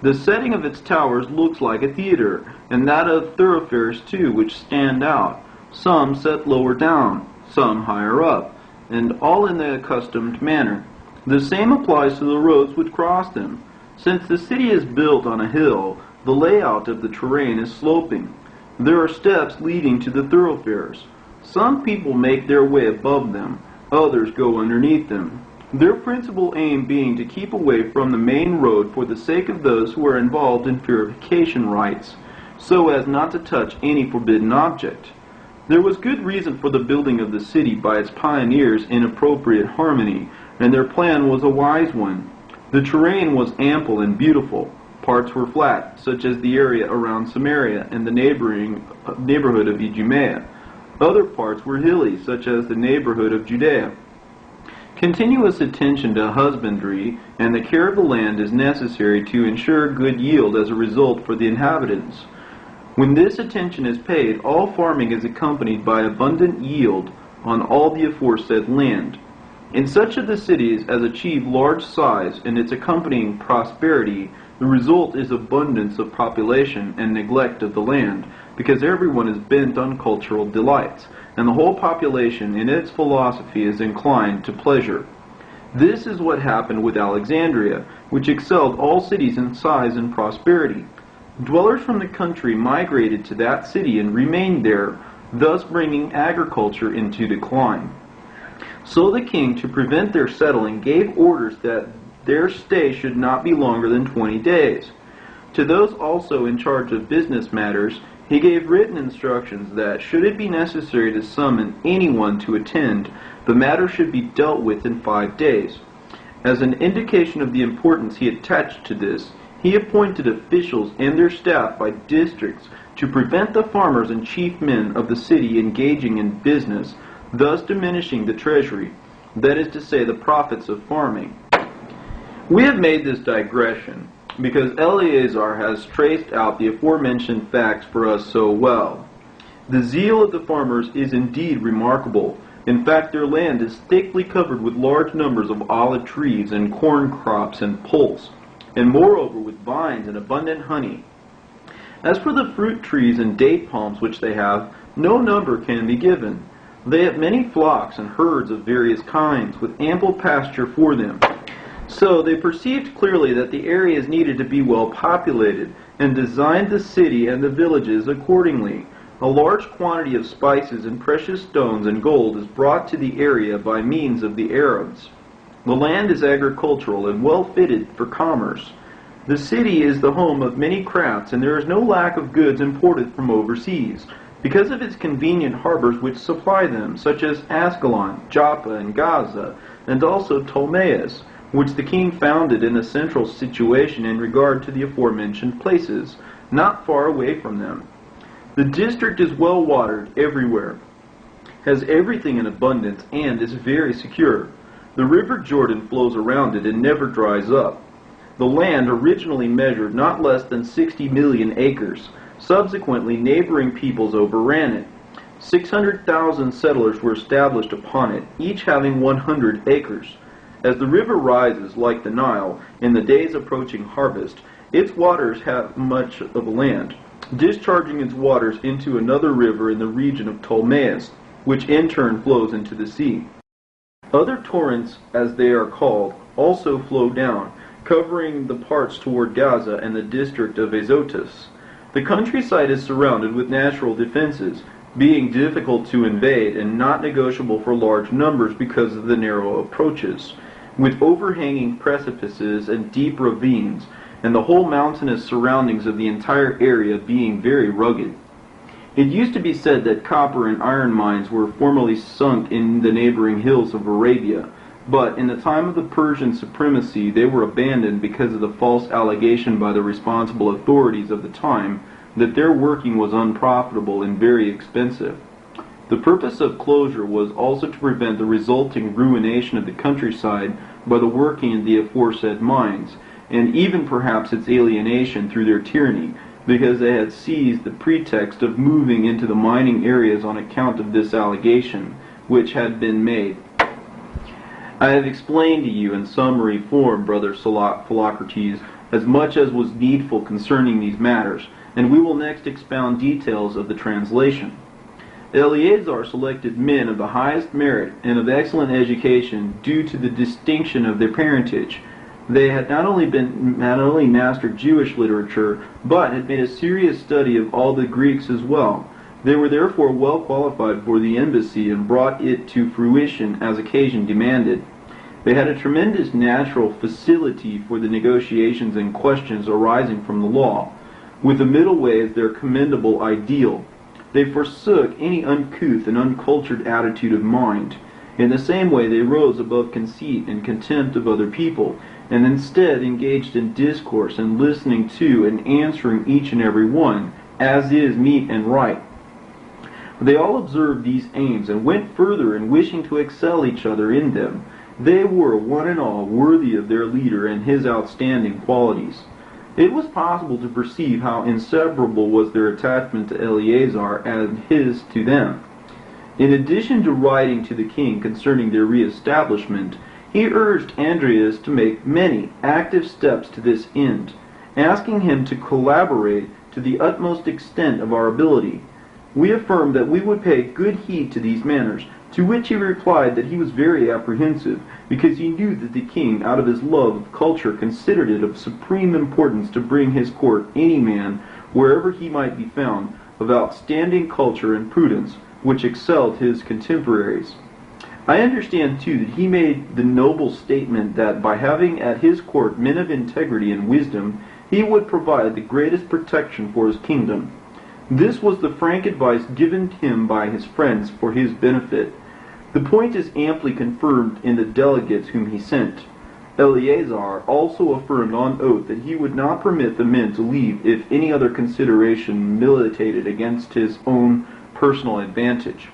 The setting of its towers looks like a theater, and that of thoroughfares too, which stand out, some set lower down, some higher up, and all in the accustomed manner. The same applies to the roads which cross them. Since the city is built on a hill, the layout of the terrain is sloping. There are steps leading to the thoroughfares. Some people make their way above them, others go underneath them, their principal aim being to keep away from the main road for the sake of those who are involved in purification rites, so as not to touch any forbidden object. There was good reason for the building of the city by its pioneers in appropriate harmony, and their plan was a wise one. The terrain was ample and beautiful. Parts were flat, such as the area around Samaria and the neighborhood of Idumea. Other parts were hilly, such as the neighborhood of Judea. Continuous attention to husbandry and the care of the land is necessary to ensure good yield as a result for the inhabitants. When this attention is paid, all farming is accompanied by abundant yield on all the aforesaid land. In such of the cities as achieve large size and its accompanying prosperity, the result is abundance of population and neglect of the land, because everyone is bent on cultural delights, and the whole population in its philosophy is inclined to pleasure. This is what happened with Alexandria, which excelled all cities in size and prosperity. Dwellers from the country migrated to that city and remained there, thus bringing agriculture into decline. So the king, to prevent their settling, gave orders that their stay should not be longer than 20 days. To those also in charge of business matters, he gave written instructions that, should it be necessary to summon anyone to attend, the matter should be dealt with in 5 days. As an indication of the importance he attached to this, he appointed officials and their staff by districts to prevent the farmers and chief men of the city engaging in business, thus diminishing the treasury, that is to say, the profits of farming. We have made this digression because Eleazar has traced out the aforementioned facts for us so well. The zeal of the farmers is indeed remarkable. In fact, their land is thickly covered with large numbers of olive trees and corn crops and pulse, and moreover with vines and abundant honey. As for the fruit trees and date palms which they have, no number can be given. They have many flocks and herds of various kinds, with ample pasture for them. So they perceived clearly that the areas needed to be well populated, and designed the city and the villages accordingly. A large quantity of spices and precious stones and gold is brought to the area by means of the Arabs. The land is agricultural and well fitted for commerce. The city is the home of many crafts, and there is no lack of goods imported from overseas, because of its convenient harbors which supply them, such as Ascalon, Joppa, and Gaza, and also Ptolemais, which the king founded in a central situation in regard to the aforementioned places, not far away from them. The district is well watered everywhere, has everything in abundance, and is very secure. The river Jordan flows around it and never dries up. The land originally measured not less than 60 million acres. Subsequently, neighboring peoples overran it. 600,000 settlers were established upon it, each having 100 acres. As the river rises, like the Nile, in the days approaching harvest, its waters have much of land, discharging its waters into another river in the region of Ptolemais, which in turn flows into the sea. Other torrents, as they are called, also flow down, covering the parts toward Gaza and the district of Azotus. The countryside is surrounded with natural defenses, being difficult to invade and not negotiable for large numbers because of the narrow approaches, with overhanging precipices and deep ravines, and the whole mountainous surroundings of the entire area being very rugged. It used to be said that copper and iron mines were formerly sunk in the neighboring hills of Arabia, but in the time of the Persian supremacy they were abandoned because of the false allegation by the responsible authorities of the time that their working was unprofitable and very expensive. The purpose of closure was also to prevent the resulting ruination of the countryside by the working in the aforesaid mines, and even perhaps its alienation through their tyranny, because they had seized the pretext of moving into the mining areas on account of this allegation, which had been made. I have explained to you in summary form, brother Philocrates, as much as was needful concerning these matters, and we will next expound details of the translation. Eleazar selected men of the highest merit and of excellent education due to the distinction of their parentage. They had not only mastered Jewish literature, but had made a serious study of all the Greeks as well. They were therefore well qualified for the embassy and brought it to fruition as occasion demanded. They had a tremendous natural facility for the negotiations and questions arising from the law, with the middle way as their commendable ideal. They forsook any uncouth and uncultured attitude of mind. In the same way they rose above conceit and contempt of other people, and instead engaged in discourse and listening to and answering each and every one, as is meet and right. They all observed these aims, and went further in wishing to excel each other in them, They were, one and all, worthy of their leader and his outstanding qualities. It was possible to perceive how inseparable was their attachment to Eleazar and his to them. In addition to writing to the king concerning their re-establishment, he urged Aristeas to make many active steps to this end, asking him to collaborate to the utmost extent of our ability. We affirmed that we would pay good heed to these matters, to which he replied that he was very apprehensive, because he knew that the king, out of his love of culture, considered it of supreme importance to bring his court any man, wherever he might be found, of outstanding culture and prudence, which excelled his contemporaries. I understand, too, that he made the noble statement that by having at his court men of integrity and wisdom, he would provide the greatest protection for his kingdom. This was the frank advice given him by his friends for his benefit. The point is amply confirmed in the delegates whom he sent. Eleazar also affirmed on oath that he would not permit the men to leave if any other consideration militated against his own personal advantage.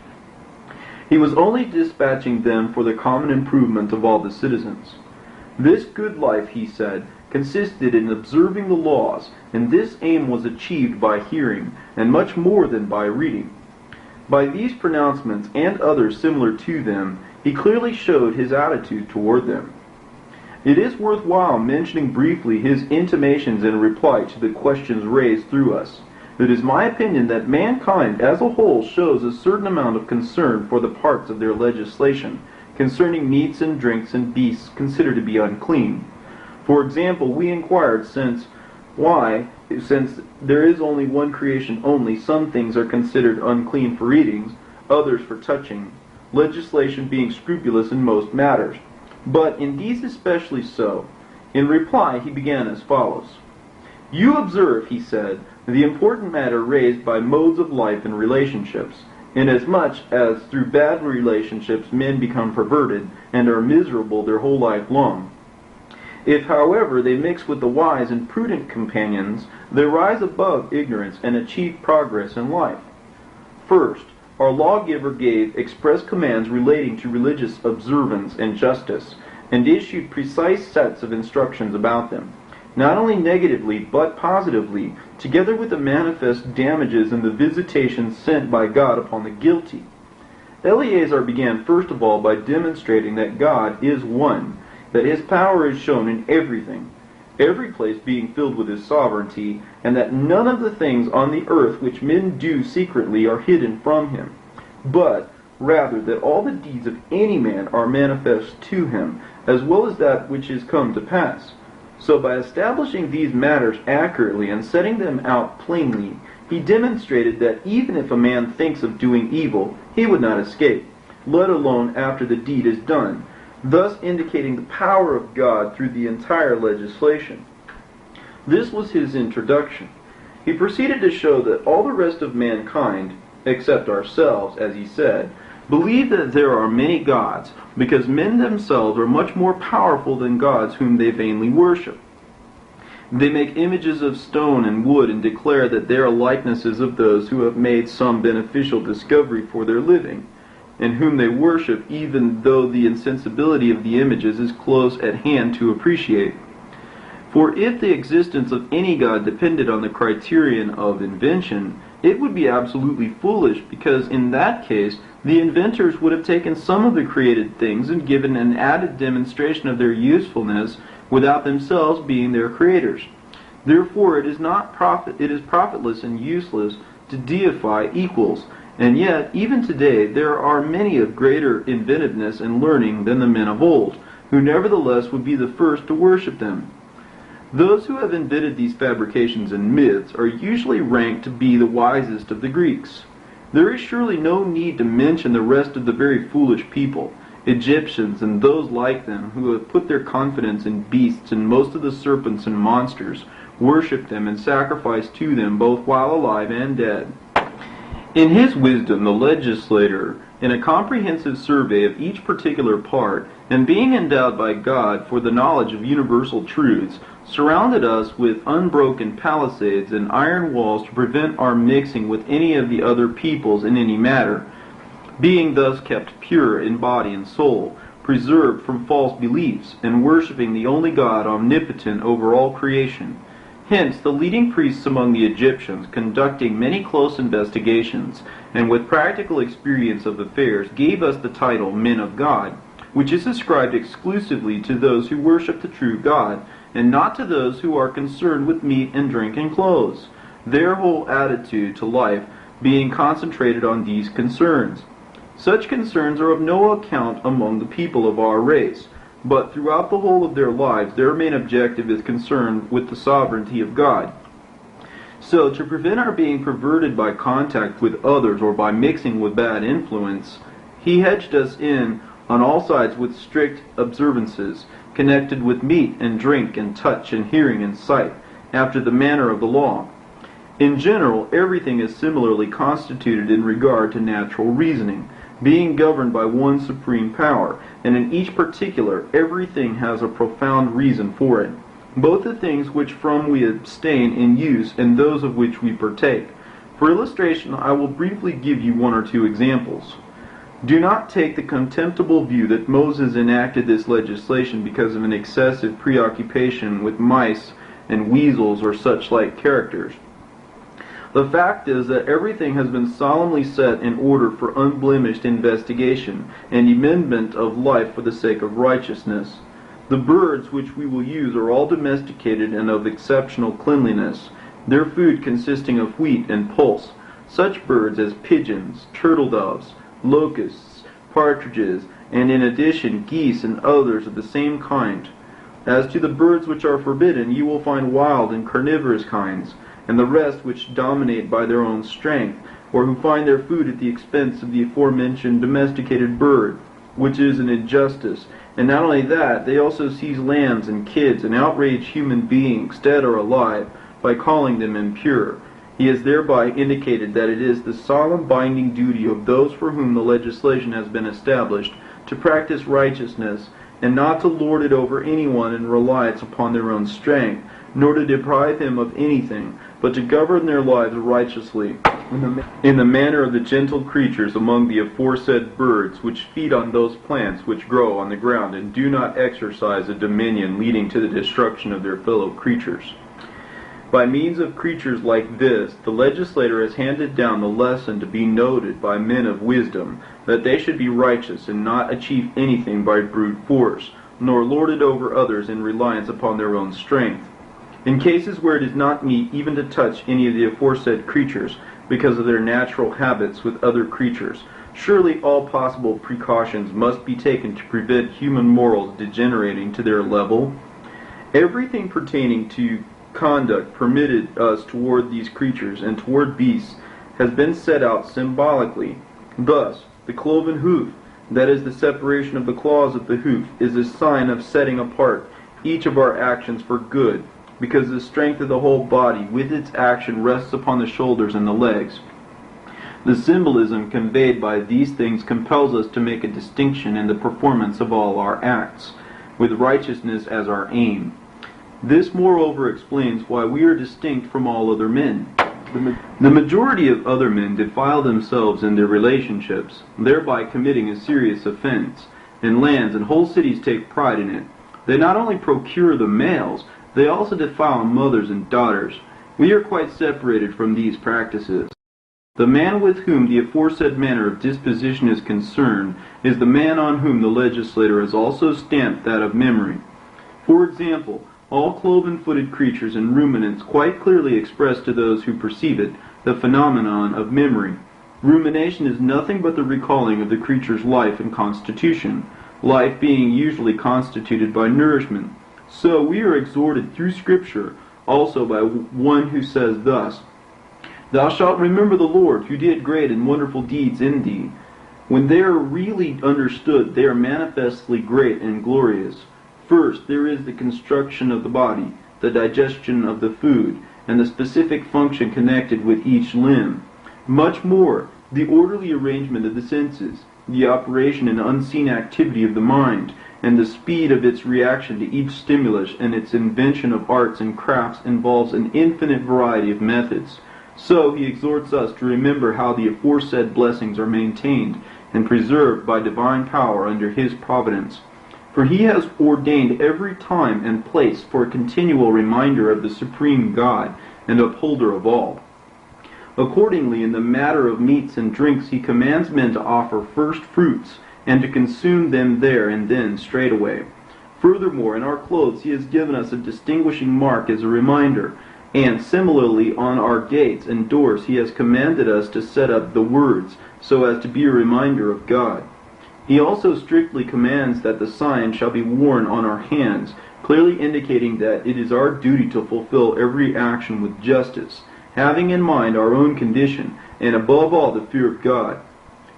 He was only dispatching them for the common improvement of all the citizens. This good life, he said, consisted in observing the laws, and this aim was achieved by hearing, and much more than by reading. By these pronouncements, and others similar to them, he clearly showed his attitude toward them. It is worthwhile mentioning briefly his intimations in reply to the questions raised through us. It is my opinion that mankind as a whole shows a certain amount of concern for the parts of their legislation concerning meats and drinks and beasts considered to be unclean. For example, we inquired since there is only one creation only, some things are considered unclean for eating, others for touching, legislation being scrupulous in most matters, but in these especially so. In reply, he began as follows. You observe, he said, the important matter raised by modes of life and relationships, inasmuch as through bad relationships men become perverted and are miserable their whole life long. If, however, they mix with the wise and prudent companions, they rise above ignorance and achieve progress in life. First, our lawgiver gave express commands relating to religious observance and justice, and issued precise sets of instructions about them, not only negatively but positively, together with the manifest damages and the visitations sent by God upon the guilty. Eleazar began first of all by demonstrating that God is one, that his power is shown in everything, every place being filled with his sovereignty, and that none of the things on the earth which men do secretly are hidden from him, but rather that all the deeds of any man are manifest to him, as well as that which is come to pass. So by establishing these matters accurately and setting them out plainly, he demonstrated that even if a man thinks of doing evil, he would not escape, let alone after the deed is done, thus indicating the power of God through the entire legislation. This was his introduction. He proceeded to show that all the rest of mankind, except ourselves, as he said, believe that there are many gods, because men themselves are much more powerful than gods whom they vainly worship. They make images of stone and wood and declare that they are likenesses of those who have made some beneficial discovery for their living, and whom they worship even though the insensibility of the images is close at hand to appreciate. For if the existence of any god depended on the criterion of invention, it would be absolutely foolish, because in that case the inventors would have taken some of the created things and given an added demonstration of their usefulness without themselves being their creators. Therefore it is profitless and useless to deify equals, and yet even today there are many of greater inventiveness and learning than the men of old, who nevertheless would be the first to worship them. Those who have invented these fabrications and myths are usually ranked to be the wisest of the Greeks. There is surely no need to mention the rest of the very foolish people, Egyptians and those like them, who have put their confidence in beasts and most of the serpents and monsters, worship them and sacrifice to them both while alive and dead. In his wisdom, the legislator, in a comprehensive survey of each particular part, and being endowed by God for the knowledge of universal truths, surrounded us with unbroken palisades and iron walls to prevent our mixing with any of the other peoples in any matter, being thus kept pure in body and soul, preserved from false beliefs, and worshiping the only God omnipotent over all creation. Hence, the leading priests among the Egyptians, conducting many close investigations, and with practical experience of affairs, gave us the title Men of God, which is ascribed exclusively to those who worship the true God, and not to those who are concerned with meat and drink and clothes, their whole attitude to life being concentrated on these concerns. Such concerns are of no account among the people of our race, but throughout the whole of their lives their main objective is concerned with the sovereignty of God. So, to prevent our being perverted by contact with others or by mixing with bad influence, He hedged us in on all sides with strict observances, connected with meat and drink and touch and hearing and sight, after the manner of the law. In general, everything is similarly constituted in regard to natural reasoning, being governed by one supreme power, and in each particular everything has a profound reason for it, both the things which from we abstain in use and those of which we partake. For illustration, I will briefly give you one or two examples. Do not take the contemptible view that Moses enacted this legislation because of an excessive preoccupation with mice and weasels or such like characters. The fact is that everything has been solemnly set in order for unblemished investigation and amendment of life for the sake of righteousness. The birds which we will use are all domesticated and of exceptional cleanliness, their food consisting of wheat and pulse, such birds as pigeons, turtle-doves, locusts, partridges, and in addition geese and others of the same kind. As to the birds which are forbidden, you will find wild and carnivorous kinds, and the rest which dominate by their own strength, or who find their food at the expense of the aforementioned domesticated bird, which is an injustice. And not only that, they also seize lambs and kids and outrage human beings, dead or alive, by calling them impure. He has thereby indicated that it is the solemn binding duty of those for whom the legislation has been established to practice righteousness, and not to lord it over anyone in reliance upon their own strength, nor to deprive him of anything, but to govern their lives righteously, in the manner of the gentle creatures among the aforesaid birds, which feed on those plants which grow on the ground, and do not exercise a dominion leading to the destruction of their fellow creatures. By means of creatures like this, the legislator has handed down the lesson to be noted by men of wisdom, that they should be righteous and not achieve anything by brute force, nor lord it over others in reliance upon their own strength. In cases where it is not meet even to touch any of the aforesaid creatures, because of their natural habits with other creatures, surely all possible precautions must be taken to prevent human morals degenerating to their level. Everything pertaining to conduct permitted us toward these creatures and toward beasts has been set out symbolically. Thus, the cloven hoof, that is the separation of the claws of the hoof, is a sign of setting apart each of our actions for good, because the strength of the whole body with its action rests upon the shoulders and the legs. The symbolism conveyed by these things compels us to make a distinction in the performance of all our acts, with righteousness as our aim. This moreover explains why we are distinct from all other men. The majority of other men defile themselves in their relationships, thereby committing a serious offense, and lands and whole cities take pride in it. They not only procure the males, they also defile mothers and daughters. We are quite separated from these practices. The man with whom the aforesaid manner of disposition is concerned is the man on whom the legislator has also stamped that of memory. For example, all cloven-footed creatures and ruminants quite clearly express to those who perceive it the phenomenon of memory. Rumination is nothing but the recalling of the creature's life and constitution, life being usually constituted by nourishment. So we are exhorted through Scripture also by one who says thus, "Thou shalt remember the Lord, who did great and wonderful deeds in thee." When they are really understood, they are manifestly great and glorious. First, there is the construction of the body, the digestion of the food, and the specific function connected with each limb. Much more, the orderly arrangement of the senses, the operation and unseen activity of the mind, and the speed of its reaction to each stimulus and its invention of arts and crafts involves an infinite variety of methods. So he exhorts us to remember how the aforesaid blessings are maintained, and preserved by divine power under his providence. For he has ordained every time and place for a continual reminder of the supreme God and upholder of all. Accordingly, in the matter of meats and drinks, he commands men to offer first fruits, and to consume them there and then straightway. Furthermore, in our clothes he has given us a distinguishing mark as a reminder, and similarly on our gates and doors he has commanded us to set up the words, so as to be a reminder of God. He also strictly commands that the sign shall be worn on our hands, clearly indicating that it is our duty to fulfill every action with justice, having in mind our own condition, and above all the fear of God.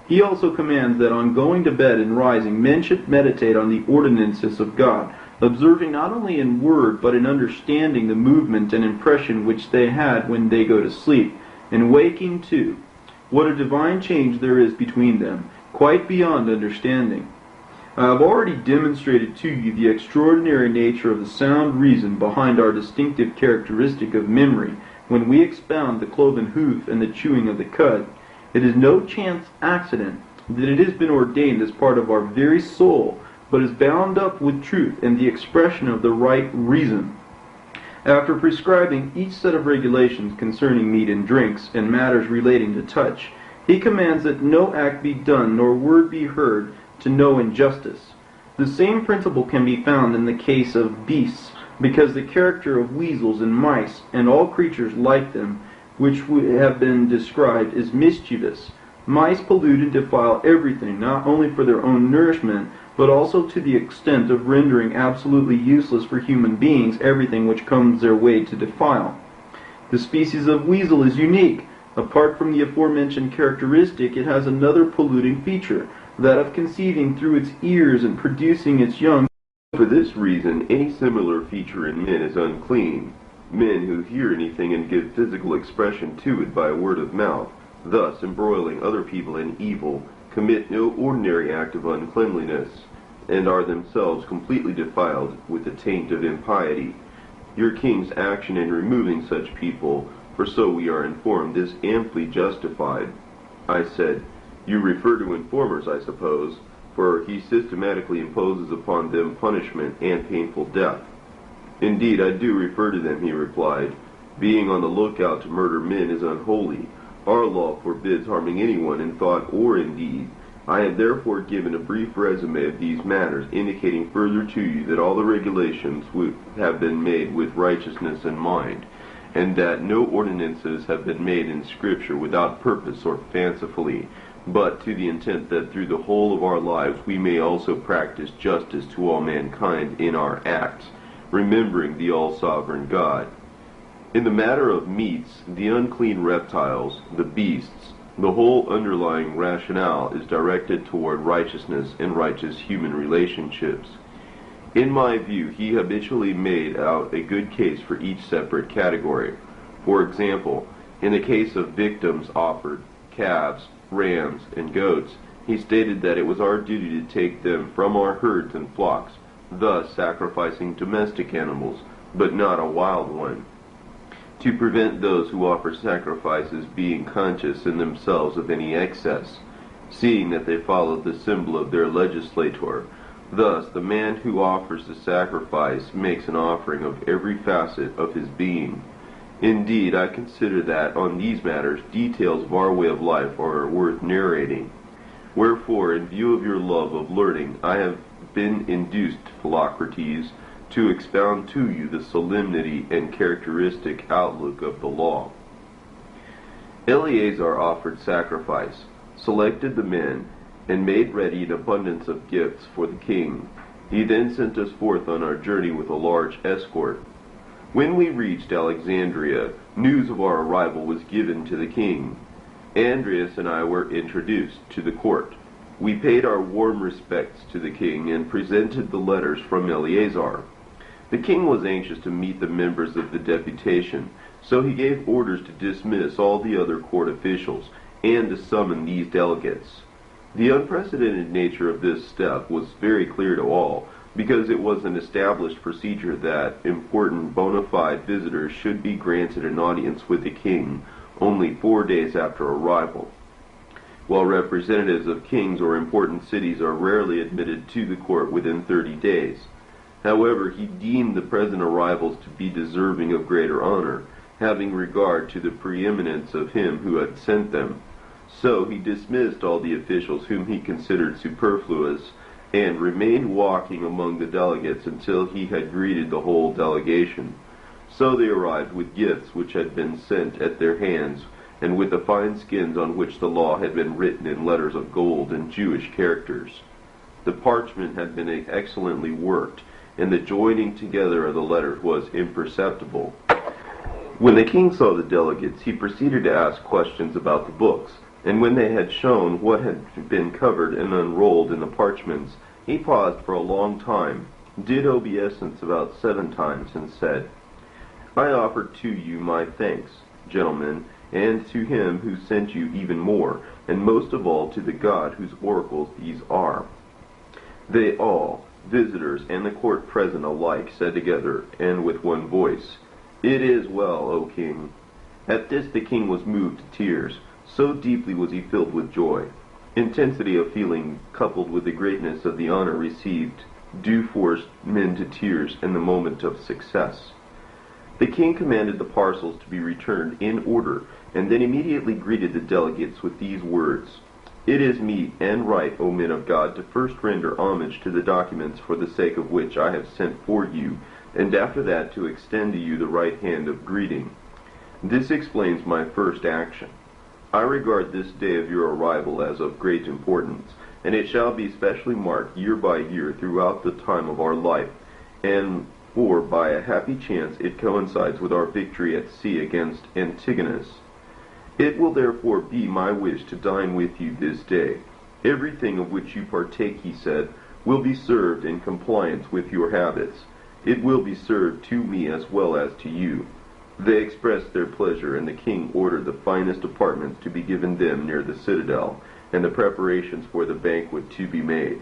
He also commands that on going to bed and rising, men should meditate on the ordinances of God, observing not only in word, but in understanding the movement and impression which they had when they go to sleep, and waking too. What a divine change there is between them, quite beyond understanding. I have already demonstrated to you the extraordinary nature of the sound reason behind our distinctive characteristic of memory, when we expound the cloven hoof and the chewing of the cud. It is no chance accident that it has been ordained as part of our very soul, but is bound up with truth and the expression of the right reason. After prescribing each set of regulations concerning meat and drinks, and matters relating to touch, he commands that no act be done nor word be heard to no injustice. The same principle can be found in the case of beasts, because the character of weasels and mice, and all creatures like them, which have been described, is mischievous. Mice pollute and defile everything, not only for their own nourishment, but also to the extent of rendering absolutely useless for human beings everything which comes their way to defile. The species of weasel is unique. Apart from the aforementioned characteristic, it has another polluting feature, that of conceiving through its ears and producing its young. For this reason, any similar feature in men is unclean. Men who hear anything and give physical expression to it by word of mouth, thus embroiling other people in evil, commit no ordinary act of uncleanliness, and are themselves completely defiled with the taint of impiety. Your king's action in removing such people, for so we are informed, is amply justified. I said, you refer to informers, I suppose, for he systematically imposes upon them punishment and painful death. Indeed, I do refer to them, he replied. Being on the lookout to murder men is unholy. Our law forbids harming anyone in thought or in deed. I have therefore given a brief resume of these matters, indicating further to you that all the regulations have been made with righteousness in mind, and that no ordinances have been made in Scripture without purpose or fancifully, but to the intent that through the whole of our lives we may also practice justice to all mankind in our acts, remembering the all-sovereign God. In the matter of meats, the unclean reptiles, the beasts, the whole underlying rationale is directed toward righteousness and righteous human relationships. In my view, he habitually made out a good case for each separate category. For example, in the case of victims offered, calves, rams, and goats, he stated that it was our duty to take them from our herds and flocks, thus sacrificing domestic animals, but not a wild one, to prevent those who offer sacrifices being conscious in themselves of any excess, seeing that they followed the symbol of their legislator. Thus, the man who offers the sacrifice makes an offering of every facet of his being. Indeed, I consider that on these matters details of our way of life are worth narrating. Wherefore, in view of your love of learning, I have been induced, Philocrates, to expound to you the solemnity and characteristic outlook of the law. Eleazar offered sacrifice, selected the men, and made ready an abundance of gifts for the king. He then sent us forth on our journey with a large escort. When we reached Alexandria, news of our arrival was given to the king. Andreas and I were introduced to the court. We paid our warm respects to the king and presented the letters from Eleazar. The king was anxious to meet the members of the deputation, so he gave orders to dismiss all the other court officials and to summon these delegates. The unprecedented nature of this step was very clear to all, because it was an established procedure that important bona fide visitors should be granted an audience with the king only 4 days after arrival. while representatives of kings or important cities are rarely admitted to the court within 30 days. However, he deemed the present arrivals to be deserving of greater honor, having regard to the preeminence of him who had sent them. So he dismissed all the officials whom he considered superfluous, and remained walking among the delegates until he had greeted the whole delegation. So they arrived with gifts which had been sent at their hands, and with the fine skins on which the law had been written in letters of gold and Jewish characters. The parchment had been excellently worked, and the joining together of the letters was imperceptible. When the king saw the delegates, he proceeded to ask questions about the books, and when they had shown what had been covered and unrolled in the parchments, he paused for a long time, did obeisance about 7 times, and said, "I offer to you my thanks, gentlemen, and to him who sent you even more, and most of all to the God whose oracles these are." They all, visitors and the court present alike, said together, and with one voice, "It is well, O king." At this the king was moved to tears, so deeply was he filled with joy. Intensity of feeling, coupled with the greatness of the honor received, do force men to tears in the moment of success. The king commanded the parcels to be returned in order, and then immediately greeted the delegates with these words: "It is meet and right, O men of God, to first render homage to the documents for the sake of which I have sent for you, and after that to extend to you the right hand of greeting. This explains my first action. I regard this day of your arrival as of great importance, and it shall be specially marked year by year throughout the time of our life, and for by a happy chance it coincides with our victory at sea against Antigonus. It will therefore be my wish to dine with you this day. Everything of which you partake," he said, "will be served in compliance with your habits. It will be served to me as well as to you." They expressed their pleasure, and the king ordered the finest apartments to be given them near the citadel, and the preparations for the banquet to be made.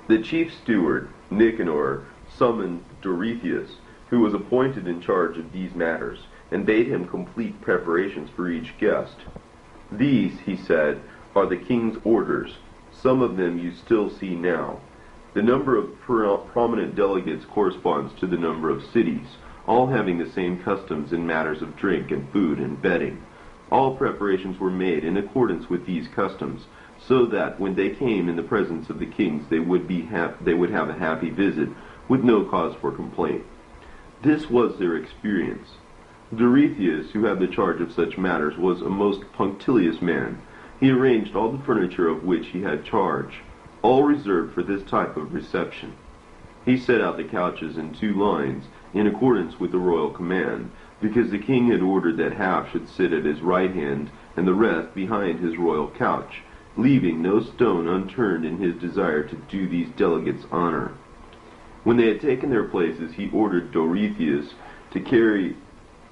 The chief steward, Nicanor, summoned Dorotheus, who was appointed in charge of these matters, and bade him complete preparations for each guest. "These," he said, "are the king's orders. Some of them you still see now. The number of prominent delegates corresponds to the number of cities, all having the same customs in matters of drink and food and bedding. All preparations were made in accordance with these customs, so that when they came in the presence of the kings they would have a happy visit, with no cause for complaint." This was their experience. Dorotheus, who had the charge of such matters, was a most punctilious man. He arranged all the furniture of which he had charge, all reserved for this type of reception. He set out the couches in 2 lines, in accordance with the royal command, because the king had ordered that half should sit at his right hand, and the rest behind his royal couch, leaving no stone unturned in his desire to do these delegates honor. When they had taken their places, he ordered Dorotheus to carry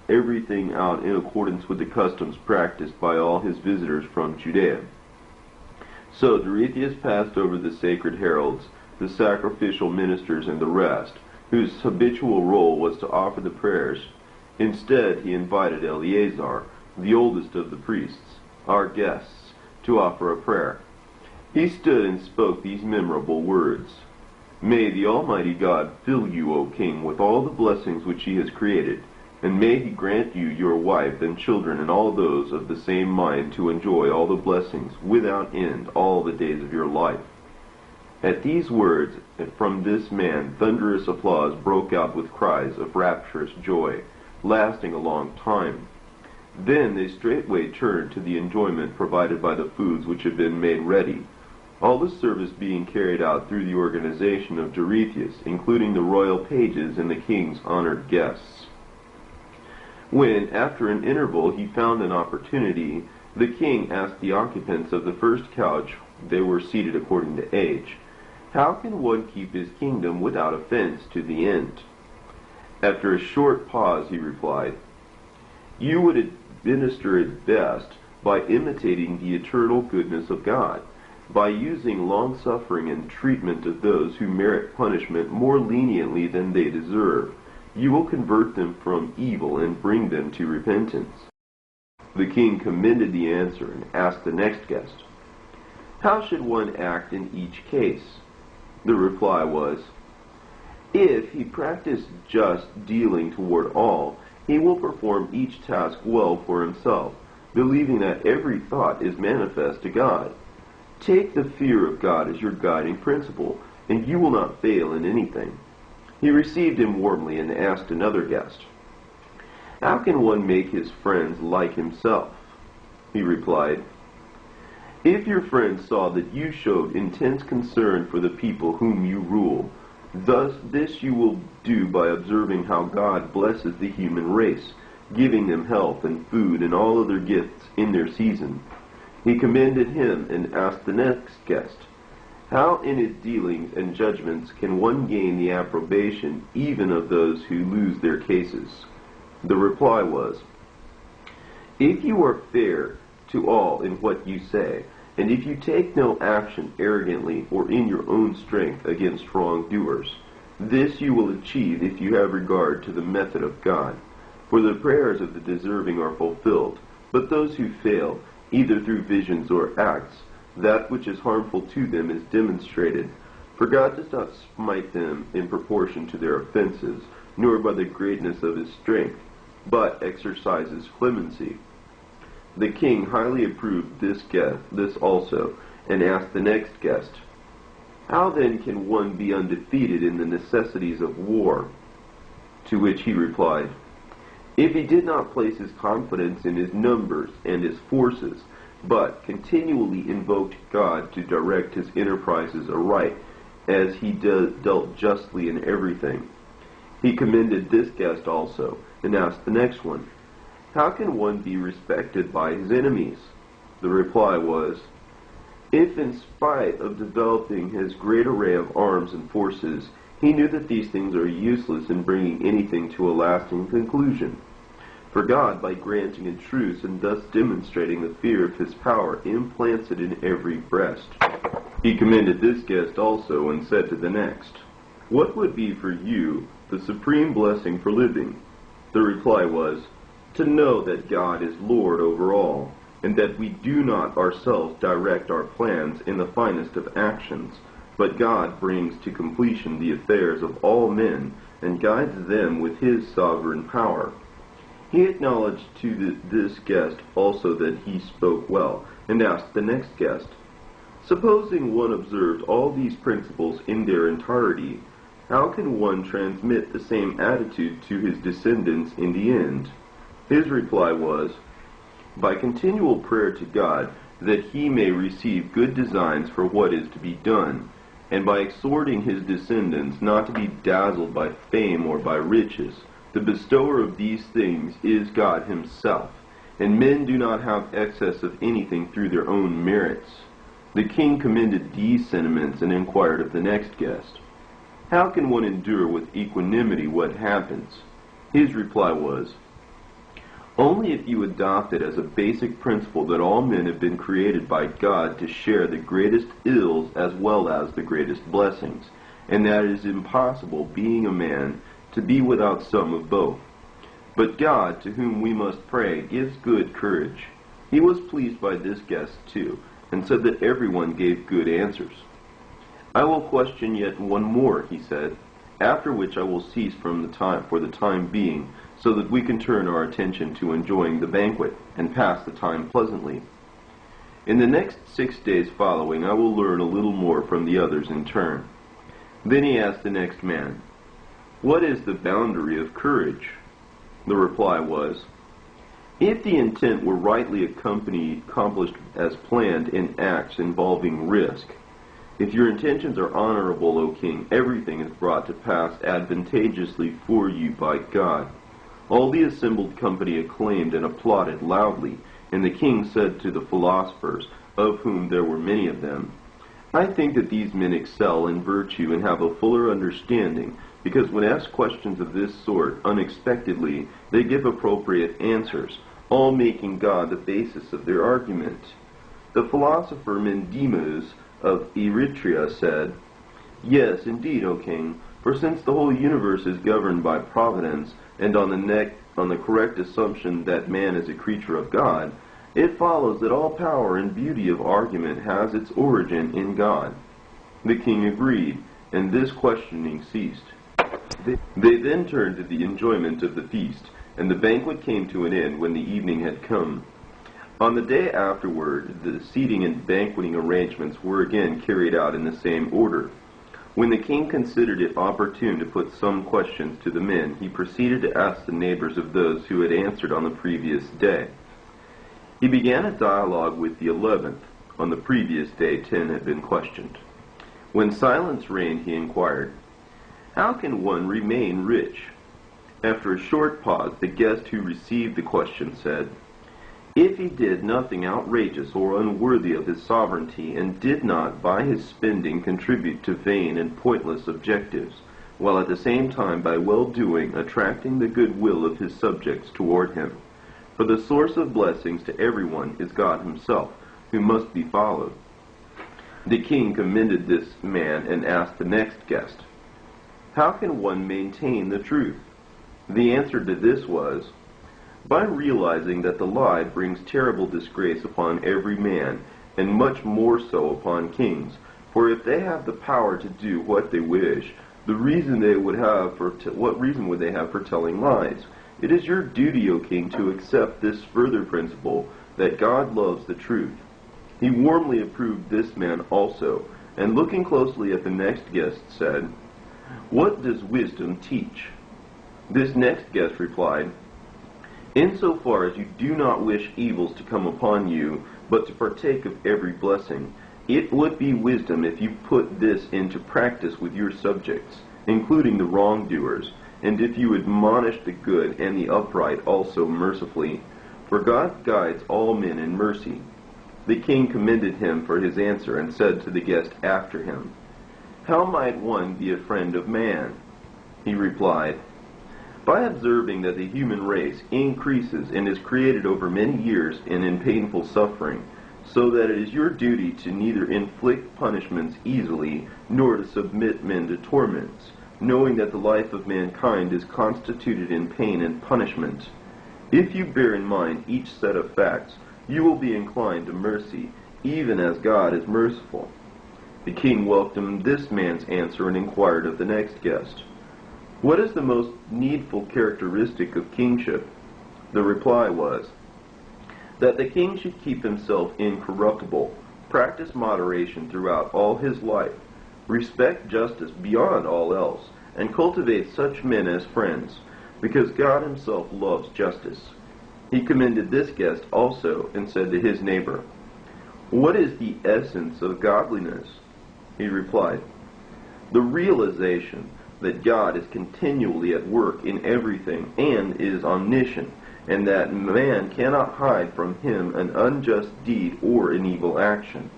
everything out in accordance with the customs practiced by all his visitors from Judea. So Dorotheus passed over the sacred heralds, the sacrificial ministers, and the rest, whose habitual role was to offer the prayers. Instead, he invited Eleazar, the oldest of the priests, our guests, to offer a prayer. He stood and spoke these memorable words: "May the Almighty God fill you, O king, with all the blessings which he has created, and may he grant you your wife and children and all those of the same mind to enjoy all the blessings without end all the days of your life." At these words from this man, thunderous applause broke out with cries of rapturous joy, lasting a long time. Then they straightway turned to the enjoyment provided by the foods which had been made ready, all the service being carried out through the organization of Dorotheus, including the royal pages and the king's honored guests. When, after an interval, he found an opportunity, the king asked the occupants of the first couch, they were seated according to age, "How can one keep his kingdom without offense to the end?" After a short pause, he replied, "You would administer it best by imitating the eternal goodness of God, by using long-suffering and treatment of those who merit punishment more leniently than they deserve. You will convert them from evil and bring them to repentance." The king commended the answer and asked the next guest, "How should one act in each case?" The reply was, "If he practiced just dealing toward all, he will perform each task well for himself, believing that every thought is manifest to God. Take the fear of God as your guiding principle, and you will not fail in anything." He received him warmly and asked another guest, "How can one make his friends like himself?" He replied, "If your friends saw that you showed intense concern for the people whom you rule, this you will do by observing how God blesses the human race, giving them health and food and all other gifts in their season." He commended him and asked the next guest, "How in his dealings and judgments can one gain the approbation even of those who lose their cases?" The reply was, "If you are fair to all in what you say, and if you take no action arrogantly or in your own strength against wrongdoers, this you will achieve if you have regard to the method of God. For the prayers of the deserving are fulfilled, but those who fail, either through visions or acts, that which is harmful to them is demonstrated. For God does not smite them in proportion to their offenses, nor by the greatness of his strength, but exercises clemency." The king highly approved this also, and asked the next guest, "How then can one be undefeated in the necessities of war?" To which he replied, "If he did not place his confidence in his numbers and his forces, but continually invoked God to direct his enterprises aright, as he dealt justly in everything." He commended this guest also, and asked the next one, "How can one be respected by his enemies?" The reply was, "If in spite of developing his great array of arms and forces, he knew that these things are useless in bringing anything to a lasting conclusion. For God, by granting a truce and thus demonstrating the fear of his power, implants it in every breast." He commended this guest also, and said to the next, "What would be for you the supreme blessing for living?" The reply was, "To know that God is Lord over all, and that we do not ourselves direct our plans in the finest of actions, but God brings to completion the affairs of all men, and guides them with his sovereign power." He acknowledged to this guest also that he spoke well, and asked the next guest, "Supposing one observed all these principles in their entirety, how can one transmit the same attitude to his descendants in the end?" His reply was, "By continual prayer to God that he may receive good designs for what is to be done, and by exhorting his descendants not to be dazzled by fame or by riches. The bestower of these things is God himself, and men do not have excess of anything through their own merits." The king commended these sentiments and inquired of the next guest, "How can one endure with equanimity what happens?" His reply was, "Only if you adopt it as a basic principle that all men have been created by God to share the greatest ills as well as the greatest blessings, and that it is impossible, being a man, to be without some of both. But God, to whom we must pray, gives good courage." He was pleased by this guest too, and said that everyone gave good answers. "I will question yet one more," he said, "after which I will cease for the time being, so that we can turn our attention to enjoying the banquet, and pass the time pleasantly. In the next 6 days following I will learn a little more from the others in turn." Then he asked the next man, "What is the boundary of courage?" The reply was, "If the intent were rightly accomplished as planned in acts involving risk. If your intentions are honorable, O king, everything is brought to pass advantageously for you by God." All the assembled company acclaimed and applauded loudly, and the king said to the philosophers, of whom there were many of them, "I think that these men excel in virtue and have a fuller understanding, because when asked questions of this sort unexpectedly, they give appropriate answers, all making God the basis of their argument." The philosopher Mendemus of Eritrea said, "Yes, indeed, O king, For since the whole universe is governed by providence, and on the correct assumption that man is a creature of God, it follows that all power and beauty of argument has its origin in God. The king agreed, and this questioning ceased. They then turned to the enjoyment of the feast, and the banquet came to an end when the evening had come. On the day afterward, the seating and banqueting arrangements were again carried out in the same order. When the king considered it opportune to put some questions to the men, he proceeded to ask the neighbors of those who had answered on the previous day. He began a dialogue with the 11th. On the previous day, 10 had been questioned. When silence reigned, he inquired, "How can one remain rich?" After a short pause, the guest who received the question said, "If he did nothing outrageous or unworthy of his sovereignty, and did not by his spending contribute to vain and pointless objectives, while at the same time by well-doing attracting the goodwill of his subjects toward him. For the source of blessings to everyone is God himself, who must be followed." The king commended this man and asked the next guest, "How can one maintain the truth?" The answer to this was, "By realizing that the lie brings terrible disgrace upon every man, and much more so upon kings. For if they have the power to do what they wish, what reason would they have for telling lies? It is your duty, O king, to accept this further principle, that God loves the truth." He warmly approved this man also, and looking closely at the next guest said, "What does wisdom teach?" This next guest replied, "Insofar as you do not wish evils to come upon you, but to partake of every blessing, it would be wisdom if you put this into practice with your subjects, including the wrongdoers, and if you admonish the good and the upright also mercifully, for God guides all men in mercy." The king commended him for his answer, and said to the guest after him, "How might one be a friend of man?" He replied, "By observing that the human race increases and is created over many years and in painful suffering, so that it is your duty to neither inflict punishments easily, nor to submit men to torments, knowing that the life of mankind is constituted in pain and punishment. If you bear in mind each set of facts, you will be inclined to mercy, even as God is merciful." The king welcomed this man's answer and inquired of the next guest, "What is the most needful characteristic of kingship?" The reply was, that the king should keep himself incorruptible, practice moderation throughout all his life, respect justice beyond all else, and cultivate such men as friends, because God himself loves justice. He commended this guest also, and said to his neighbor, "What is the essence of godliness?" He replied, "The realization that God is continually at work in everything and is omniscient, and that man cannot hide from him an unjust deed or an evil action.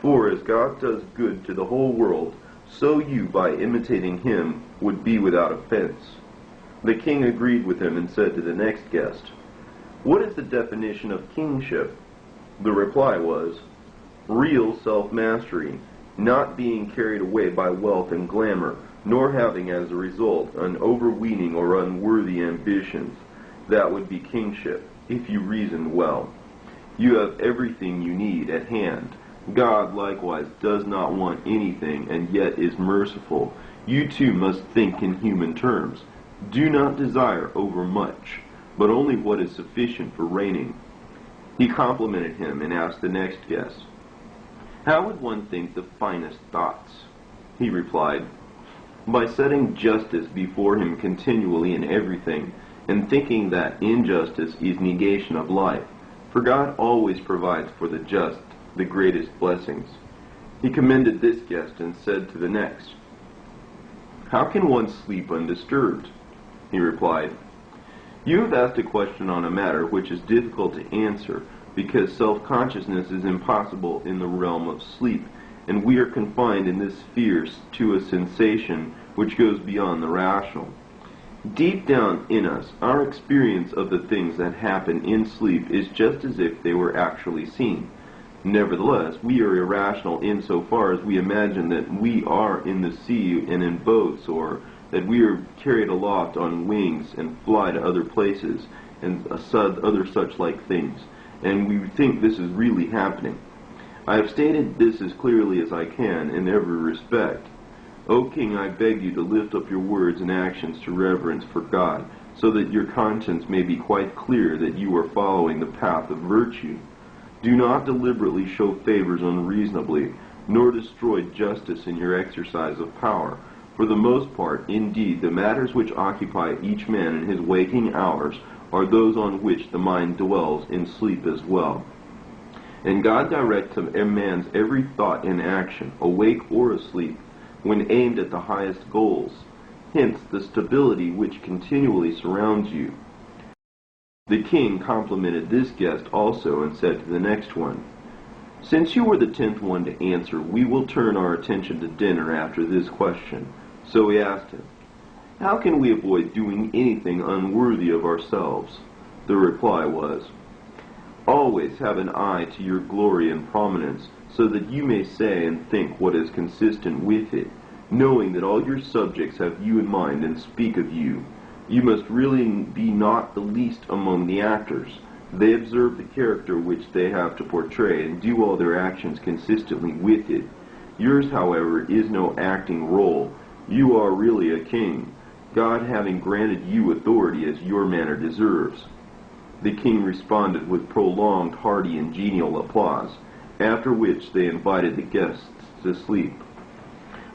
For as God does good to the whole world, so you, by imitating him, would be without offense." The king agreed with him and said to the next guest, "What is the definition of kingship?" The reply was, "Real self-mastery, not being carried away by wealth and glamour, nor having as a result an overweening or unworthy ambitions. That would be kingship, if you reasoned well. You have everything you need at hand. God likewise does not want anything, and yet is merciful. You too must think in human terms. Do not desire overmuch, but only what is sufficient for reigning." He complimented him and asked the next guest, "How would one think the finest thoughts?" He replied, "By setting justice before him continually in everything, and thinking that injustice is negation of life, for God always provides for the just the greatest blessings." He commended this guest and said to the next, "How can one sleep undisturbed?" He replied, "You have asked a question on a matter which is difficult to answer, because self-consciousness is impossible in the realm of sleep, and we are confined in this sphere to a sensation which goes beyond the rational. Deep down in us, our experience of the things that happen in sleep is just as if they were actually seen. Nevertheless, we are irrational insofar as we imagine that we are in the sea and in boats, or that we are carried aloft on wings and fly to other places, and other such like things, and we think this is really happening. I have stated this as clearly as I can in every respect. O King, I beg you to lift up your words and actions to reverence for God, so that your conscience may be quite clear that you are following the path of virtue. Do not deliberately show favors unreasonably, nor destroy justice in your exercise of power. For the most part, indeed, the matters which occupy each man in his waking hours are those on which the mind dwells in sleep as well. And God directs a man's every thought and action, awake or asleep, when aimed at the highest goals. Hence the stability which continually surrounds you. The king complimented this guest also, and said to the next one, Since you were the 10th one to answer, we will turn our attention to dinner after this question. So he asked him, How can we avoid doing anything unworthy of ourselves? The reply was, Always have an eye to your glory and prominence, so that you may say and think what is consistent with it, knowing that all your subjects have you in mind and speak of you. You must really be not the least among the actors. They observe the character which they have to portray, and do all their actions consistently with it. Yours, however, is no acting role. You are really a king, God having granted you authority as your manner deserves. The king responded with prolonged, hearty, and genial applause, after which they invited the guests to sleep.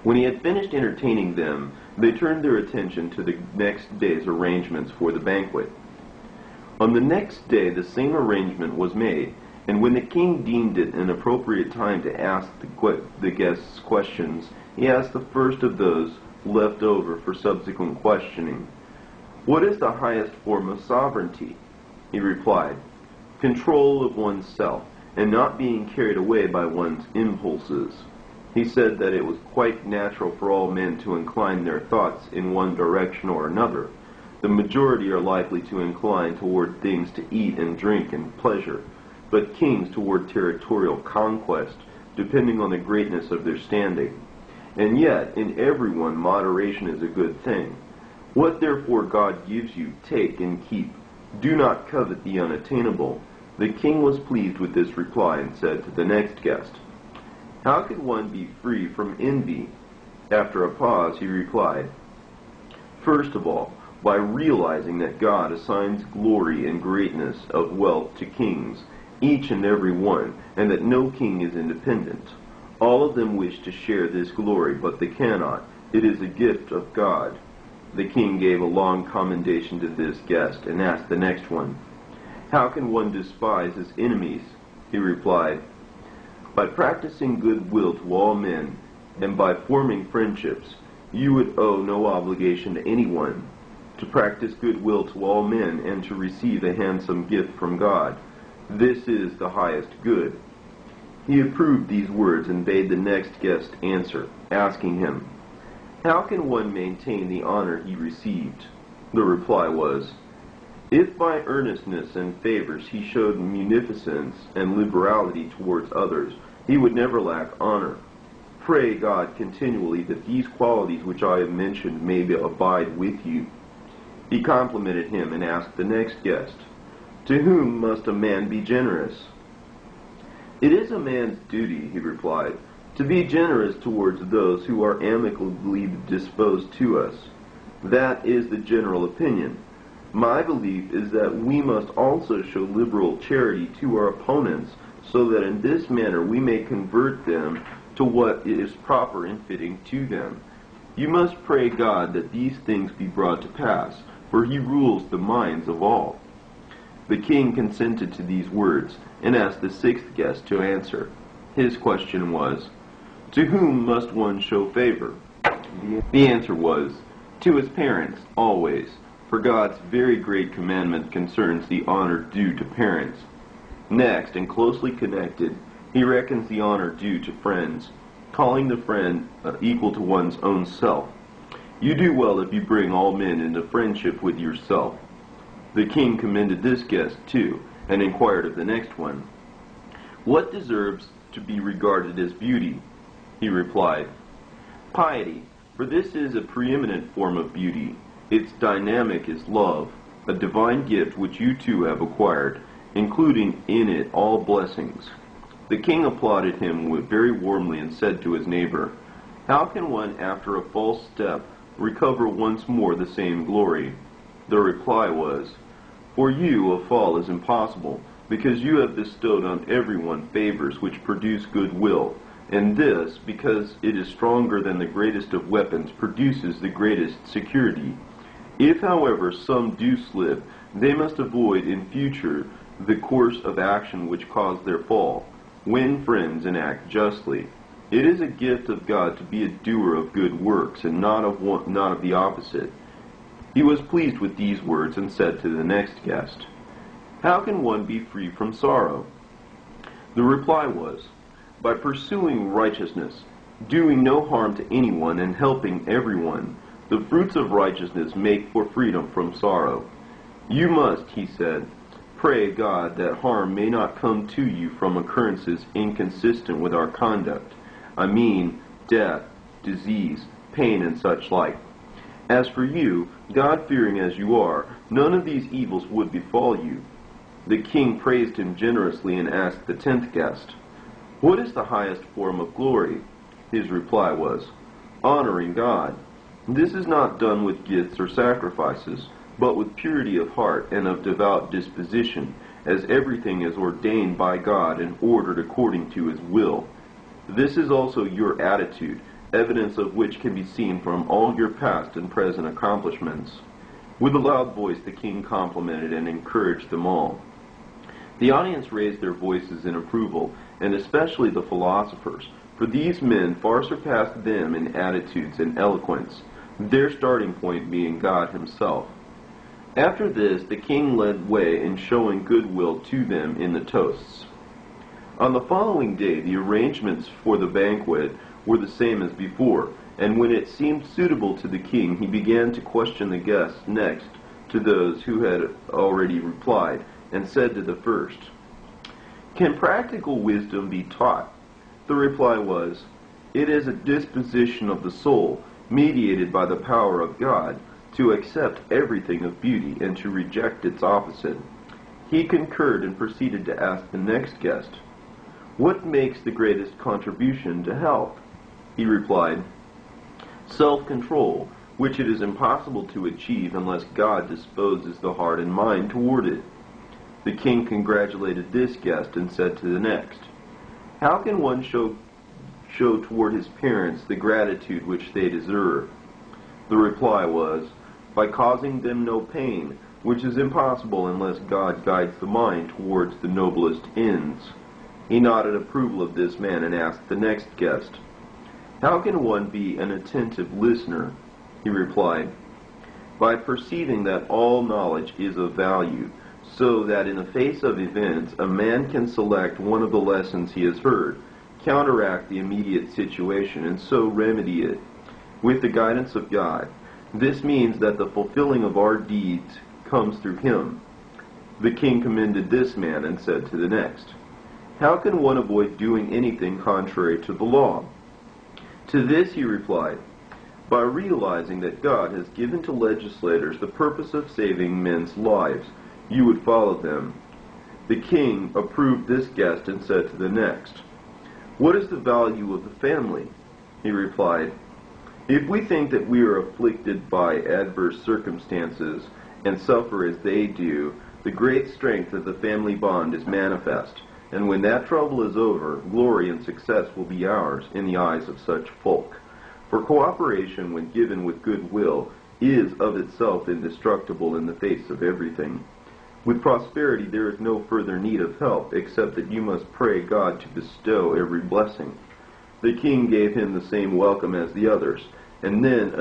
When he had finished entertaining them, they turned their attention to the next day's arrangements for the banquet. On the next day the same arrangement was made, and when the king deemed it an appropriate time to ask the guests questions, he asked the first of those left over for subsequent questioning, What is the highest form of sovereignty? He replied, Control of oneself, and not being carried away by one's impulses. He said that it was quite natural for all men to incline their thoughts in one direction or another. The majority are likely to incline toward things to eat and drink and pleasure, but kings toward territorial conquest, depending on the greatness of their standing. And yet, in everyone, moderation is a good thing. What therefore God gives you, take and keep. Do not covet the unattainable. The king was pleased with this reply, and said to the next guest, How can one be free from envy? After a pause, he replied, First of all, by realizing that God assigns glory and greatness of wealth to kings, each and every one, and that no king is independent. All of them wish to share this glory, but they cannot. It is a gift of God. The king gave a long commendation to this guest, and asked the next one, How can one despise his enemies? He replied, By practicing goodwill to all men, and by forming friendships. You would owe no obligation to anyone. To practice goodwill to all men, and to receive a handsome gift from God. This is the highest good. He approved these words, and bade the next guest answer, asking him, How can one maintain the honor he received? The reply was, If by earnestness and favors he showed munificence and liberality towards others, he would never lack honor. Pray God continually that these qualities which I have mentioned may abide with you. He complimented him, and asked the next guest, To whom must a man be generous? It is a man's duty, he replied, to be generous towards those who are amicably disposed to us. That is the general opinion. My belief is that we must also show liberal charity to our opponents, so that in this manner we may convert them to what is proper and fitting to them. You must pray God that these things be brought to pass, for he rules the minds of all. The king consented to these words, and asked the sixth guest to answer. His question was, To whom must one show favor? The answer was, To his parents, always, for God's very great commandment concerns the honor due to parents. Next, and closely connected, he reckons the honor due to friends, calling the friend equal to one's own self. You do well if you bring all men into friendship with yourself. The king commended this guest too, and inquired of the next one, "What deserves to be regarded as beauty?" He replied, "Piety, for this is a preeminent form of beauty. Its dynamic is love, a divine gift which you too have acquired, including in it all blessings." The king applauded him very warmly and said to his neighbor, "How can one, after a false step, recover once more the same glory?" The reply was, "For you a fall is impossible, because you have bestowed on everyone favors which produce goodwill, and this, because it is stronger than the greatest of weapons, produces the greatest security. If, however, some do slip, they must avoid in future the course of action which caused their fall. Win friends and act justly. It is a gift of God to be a doer of good works, and not of the opposite." He was pleased with these words and said to the next guest, "How can one be free from sorrow?" The reply was, "By pursuing righteousness, doing no harm to anyone, and helping everyone. The fruits of righteousness make for freedom from sorrow. You must," he said, "pray God that harm may not come to you from occurrences inconsistent with our conduct. I mean, death, disease, pain, and such like. As for you, God-fearing as you are, none of these evils would befall you." The king praised him generously and asked the 10th guest, "What is the highest form of glory?" His reply was, "Honoring God. This is not done with gifts or sacrifices, but with purity of heart and of devout disposition, as everything is ordained by God and ordered according to His will. This is also your attitude, evidence of which can be seen from all your past and present accomplishments." With a loud voice the king complimented and encouraged them all. The audience raised their voices in approval, and especially the philosophers, for these men far surpassed them in attitudes and eloquence, their starting point being God Himself. After this, the king led way in showing goodwill to them in the toasts. On the following day, the arrangements for the banquet were the same as before, and when it seemed suitable to the king, he began to question the guests next to those who had already replied, and said to the first, "Can practical wisdom be taught?" The reply was, "It is a disposition of the soul, mediated by the power of God, to accept everything of beauty and to reject its opposite." He concurred and proceeded to ask the next guest, "What makes the greatest contribution to health?" He replied, "Self-control, which it is impossible to achieve unless God disposes the heart and mind toward it." The king congratulated this guest and said to the next, "How can one show toward his parents the gratitude which they deserve?" The reply was, "By causing them no pain, which is impossible unless God guides the mind towards the noblest ends." He nodded approval of this man and asked the next guest, "How can one be an attentive listener?" He replied, "By perceiving that all knowledge is of value, so that in the face of events a man can select one of the lessons he has heard, counteract the immediate situation, and so remedy it, with the guidance of God. This means that the fulfilling of our deeds comes through Him." The king commended this man and said to the next, "How can one avoid doing anything contrary to the law?" To this he replied, "By realizing that God has given to legislators the purpose of saving men's lives, you would follow them." The king approved this guest and said to the next, "What is the value of the family?" He replied, "If we think that we are afflicted by adverse circumstances and suffer as they do, the great strength of the family bond is manifest, and when that trouble is over, glory and success will be ours in the eyes of such folk. For cooperation, when given with good will, is of itself indestructible in the face of everything. With prosperity there is no further need of help, except that you must pray God to bestow every blessing." The king gave him the same welcome as the others, and then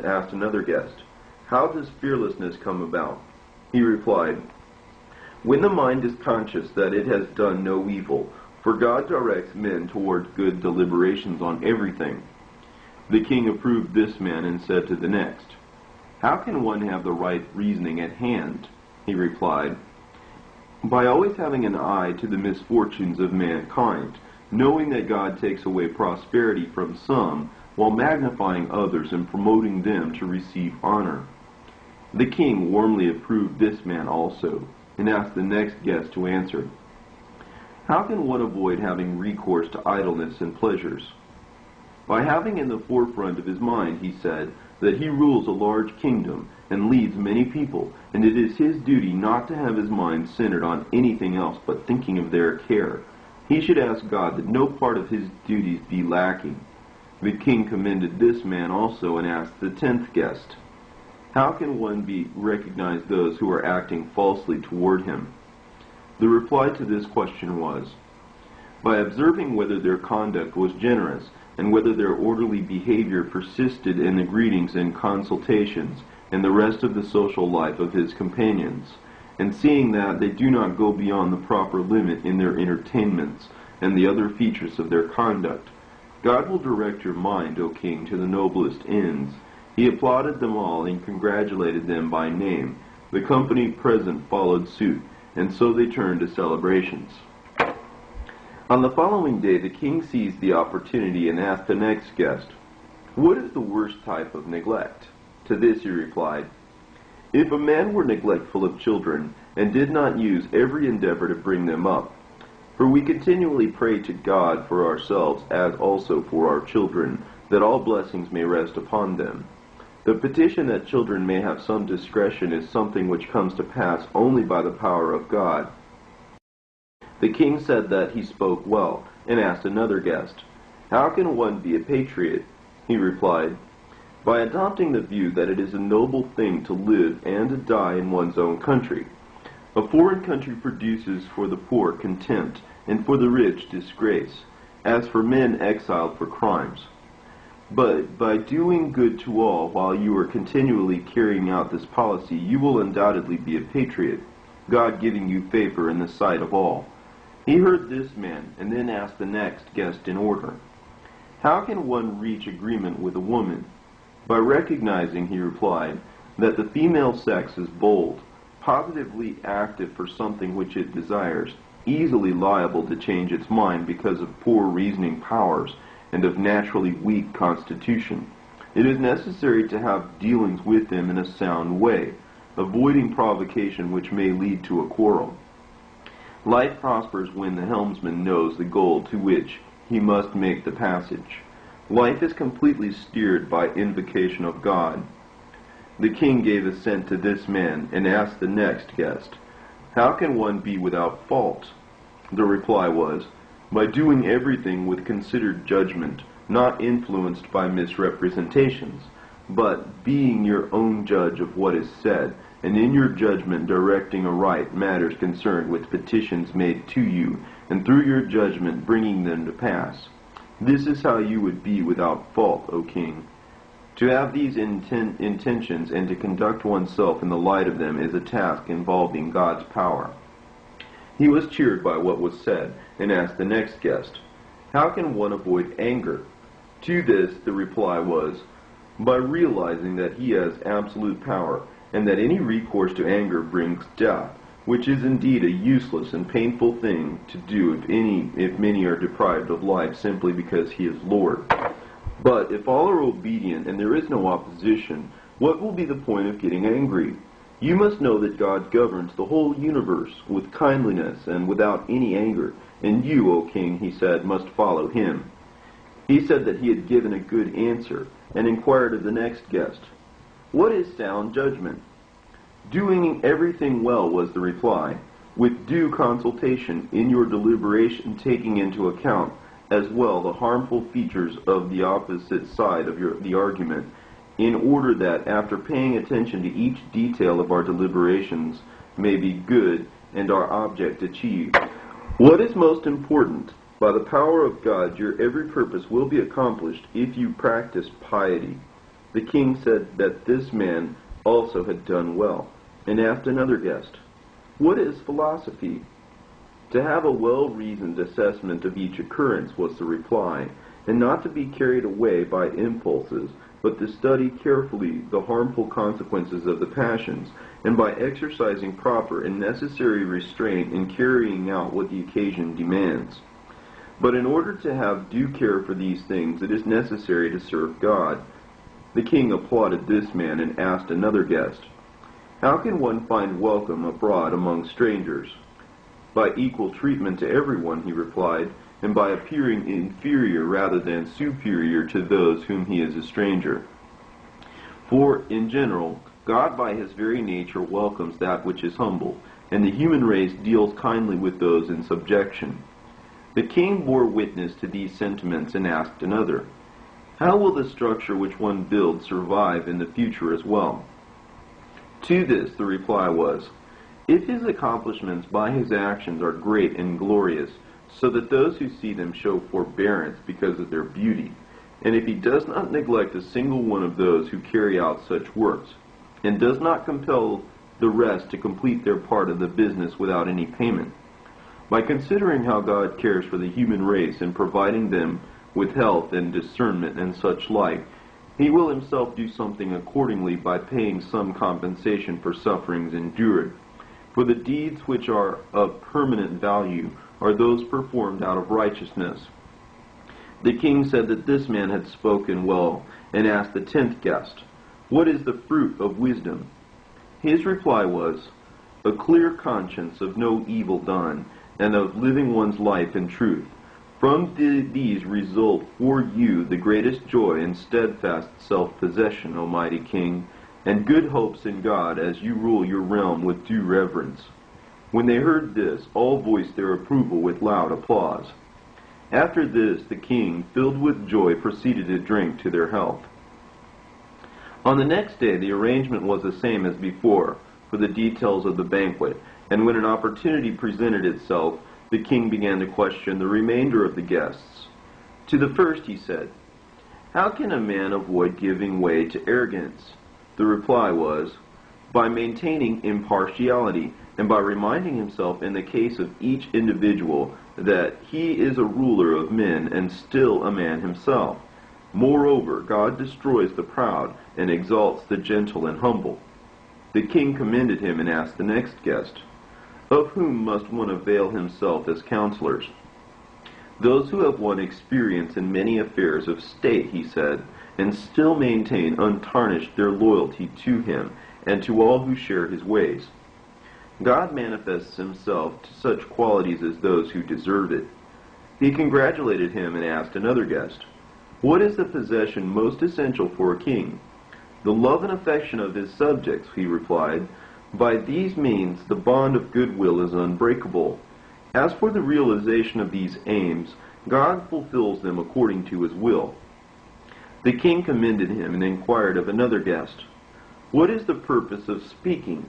asked another guest, "How does fearlessness come about?" He replied, "When the mind is conscious that it has done no evil, for God directs men towards good deliberations on everything." The king approved this man and said to the next, "How can one have the right reasoning at hand?" He replied, By always having an eye to the misfortunes of mankind, knowing that God takes away prosperity from some, while magnifying others and promoting them to receive honor. The king warmly approved this man also, and asked the next guest to answer. How can one avoid having recourse to idleness and pleasures? By having in the forefront of his mind, he said, that he rules a large kingdom and leads many people, and it is his duty not to have his mind centered on anything else but thinking of their care. He should ask God that no part of his duties be lacking. The king commended this man also and asked the 10th guest, how can one recognize those who are acting falsely toward him? The reply to this question was, by observing whether their conduct was generous, and whether their orderly behavior persisted in the greetings and consultations and the rest of the social life of his companions, and seeing that they do not go beyond the proper limit in their entertainments and the other features of their conduct. God will direct your mind, O king, to the noblest ends. He applauded them all and congratulated them by name. The company present followed suit, and so they turned to celebrations. On the following day, the king seized the opportunity and asked the next guest, what is the worst type of neglect? To this he replied, if a man were neglectful of children, and did not use every endeavor to bring them up, for we continually pray to God for ourselves, as also for our children, that all blessings may rest upon them. The petition that children may have some discretion is something which comes to pass only by the power of God. The king said that he spoke well, and asked another guest, how can one be a patriot? He replied, by adopting the view that it is a noble thing to live and to die in one's own country. A foreign country produces for the poor contempt, and for the rich disgrace, as for men exiled for crimes. But by doing good to all while you are continually carrying out this policy, you will undoubtedly be a patriot, God giving you favor in the sight of all. He heard this man, and then asked the next guest in order, how can one reach agreement with a woman? By recognizing, he replied, that the female sex is bold, positively active for something which it desires, easily liable to change its mind because of poor reasoning powers, and of naturally weak constitution. It is necessary to have dealings with them in a sound way, avoiding provocation which may lead to a quarrel. Life prospers when the helmsman knows the goal to which he must make the passage. Life is completely steered by invocation of God. The king gave assent to this man, and asked the next guest, how can one be without fault? The reply was, by doing everything with considered judgment, not influenced by misrepresentations, but being your own judge of what is said, and in your judgment directing aright matters concerned with petitions made to you, and through your judgment bringing them to pass. This is how you would be without fault, O king. To have these intentions and to conduct oneself in the light of them is a task involving God's power. He was cheered by what was said, and asked the next guest, how can one avoid anger? To this the reply was, by realizing that he has absolute power, and that any recourse to anger brings death, which is indeed a useless and painful thing to do if many are deprived of life simply because he is Lord. But if all are obedient and there is no opposition, what will be the point of getting angry? You must know that God governs the whole universe with kindliness and without any anger, and you, O king, he said, must follow him. He said that he had given a good answer, and inquired of the next guest, what is sound judgment? Doing everything well, was the reply, with due consultation in your deliberation, taking into account as well the harmful features of the opposite side of the argument, in order that, after paying attention to each detail of our deliberations, may be good and our object achieved. What is most important, by the power of God your every purpose will be accomplished if you practice piety. The king said that this man also had done well, and asked another guest, what is philosophy? To have a well-reasoned assessment of each occurrence, was the reply, and not to be carried away by impulses, but to study carefully the harmful consequences of the passions, and by exercising proper and necessary restraint in carrying out what the occasion demands. But in order to have due care for these things, it is necessary to serve God. The king applauded this man and asked another guest, "How can one find welcome abroad among strangers?" "By equal treatment to everyone," he replied, "and by appearing inferior rather than superior to those whom he is a stranger. For, in general, God by his very nature welcomes that which is humble, and the human race deals kindly with those in subjection." The king bore witness to these sentiments and asked another, "How will the structure which one builds survive in the future as well?" To this the reply was, "If his accomplishments by his actions are great and glorious, so that those who see them show forbearance because of their beauty, and if he does not neglect a single one of those who carry out such works, and does not compel the rest to complete their part of the business without any payment, by considering how God cares for the human race and providing them with health and discernment and such like, he will himself do something accordingly by paying some compensation for sufferings endured. For the deeds which are of permanent value are those performed out of righteousness." The king said that this man had spoken well, and asked the 10th guest, "What is the fruit of wisdom?" His reply was, "A clear conscience of no evil done, and of living one's life in truth. From these result for you the greatest joy and steadfast self-possession, O mighty king, and good hopes in God as you rule your realm with due reverence." When they heard this, all voiced their approval with loud applause. After this, the king, filled with joy, proceeded to drink to their health. On the next day, the arrangement was the same as before for the details of the banquet, and when an opportunity presented itself, the king began to question the remainder of the guests. To the first he said, "How can a man avoid giving way to arrogance?" The reply was, "By maintaining impartiality, and by reminding himself in the case of each individual that he is a ruler of men and still a man himself. Moreover, God destroys the proud and exalts the gentle and humble." The king commended him and asked the next guest, "Of whom must one avail himself as counselors?" "Those who have won experience in many affairs of state," he said, "and still maintain untarnished their loyalty to him and to all who share his ways. God manifests himself to such qualities as those who deserve it." He congratulated him and asked another guest, "What is the possession most essential for a king?" "The love and affection of his subjects," he replied. "By these means the bond of goodwill is unbreakable. As for the realization of these aims, God fulfills them according to his will." The king commended him and inquired of another guest, "What is the purpose of speaking?"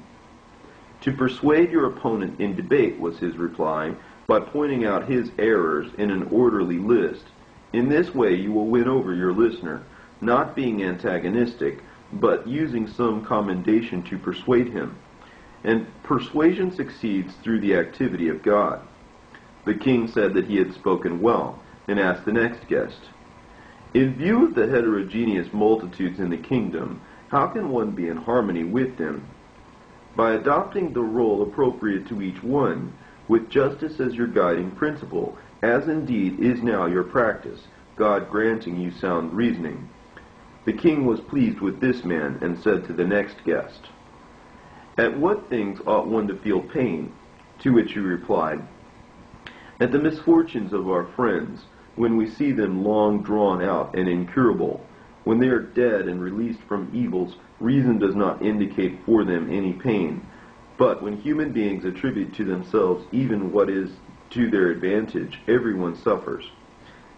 "To persuade your opponent in debate," was his reply, "by pointing out his errors in an orderly list. In this way you will win over your listener, not being antagonistic, but using some commendation to persuade him. And persuasion succeeds through the activity of God." The king said that he had spoken well, and asked the next guest, "In view of the heterogeneous multitudes in the kingdom, how can one be in harmony with them?" "By adopting the role appropriate to each one, with justice as your guiding principle, as indeed is now your practice, God granting you sound reasoning." The king was pleased with this man, and said to the next guest, "At what things ought one to feel pain?" To which he replied, "At the misfortunes of our friends, when we see them long drawn out and incurable. When they are dead and released from evils, reason does not indicate for them any pain. But when human beings attribute to themselves even what is to their advantage, everyone suffers.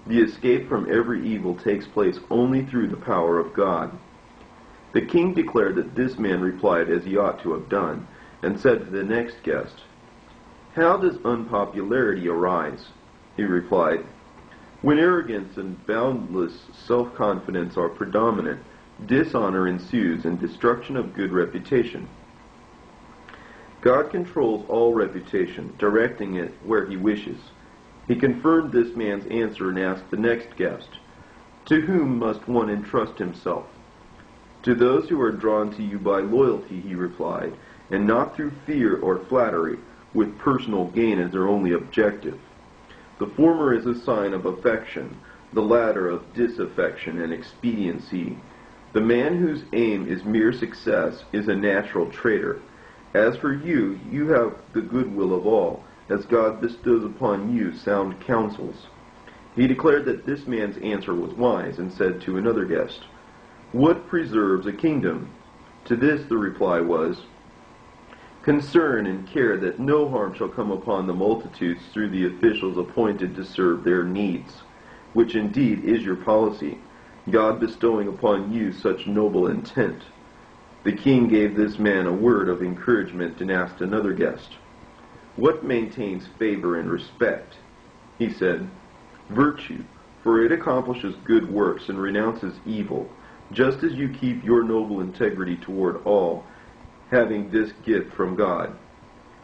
The escape from every evil takes place only through the power of God." The king declared that this man replied as he ought to have done, and said to the next guest, "How does unpopularity arise?" He replied, "When arrogance and boundless self-confidence are predominant, dishonor ensues and destruction of good reputation. God controls all reputation, directing it where he wishes." He confirmed this man's answer and asked the next guest, "To whom must one entrust himself?" To those who are drawn to you by loyalty, he replied, and not through fear or flattery, with personal gain as their only objective. The former is a sign of affection, the latter of disaffection and expediency. The man whose aim is mere success is a natural traitor. As for you, you have the goodwill of all, as God bestows upon you sound counsels. He declared that this man's answer was wise, and said to another guest, What preserves a kingdom? To this the reply was, Concern and care that no harm shall come upon the multitudes through the officials appointed to serve their needs, which indeed is your policy, God bestowing upon you such noble intent. The king gave this man a word of encouragement and asked another guest, What maintains favor and respect? He said, Virtue, for it accomplishes good works and renounces evil, just as you keep your noble integrity toward all, having this gift from God.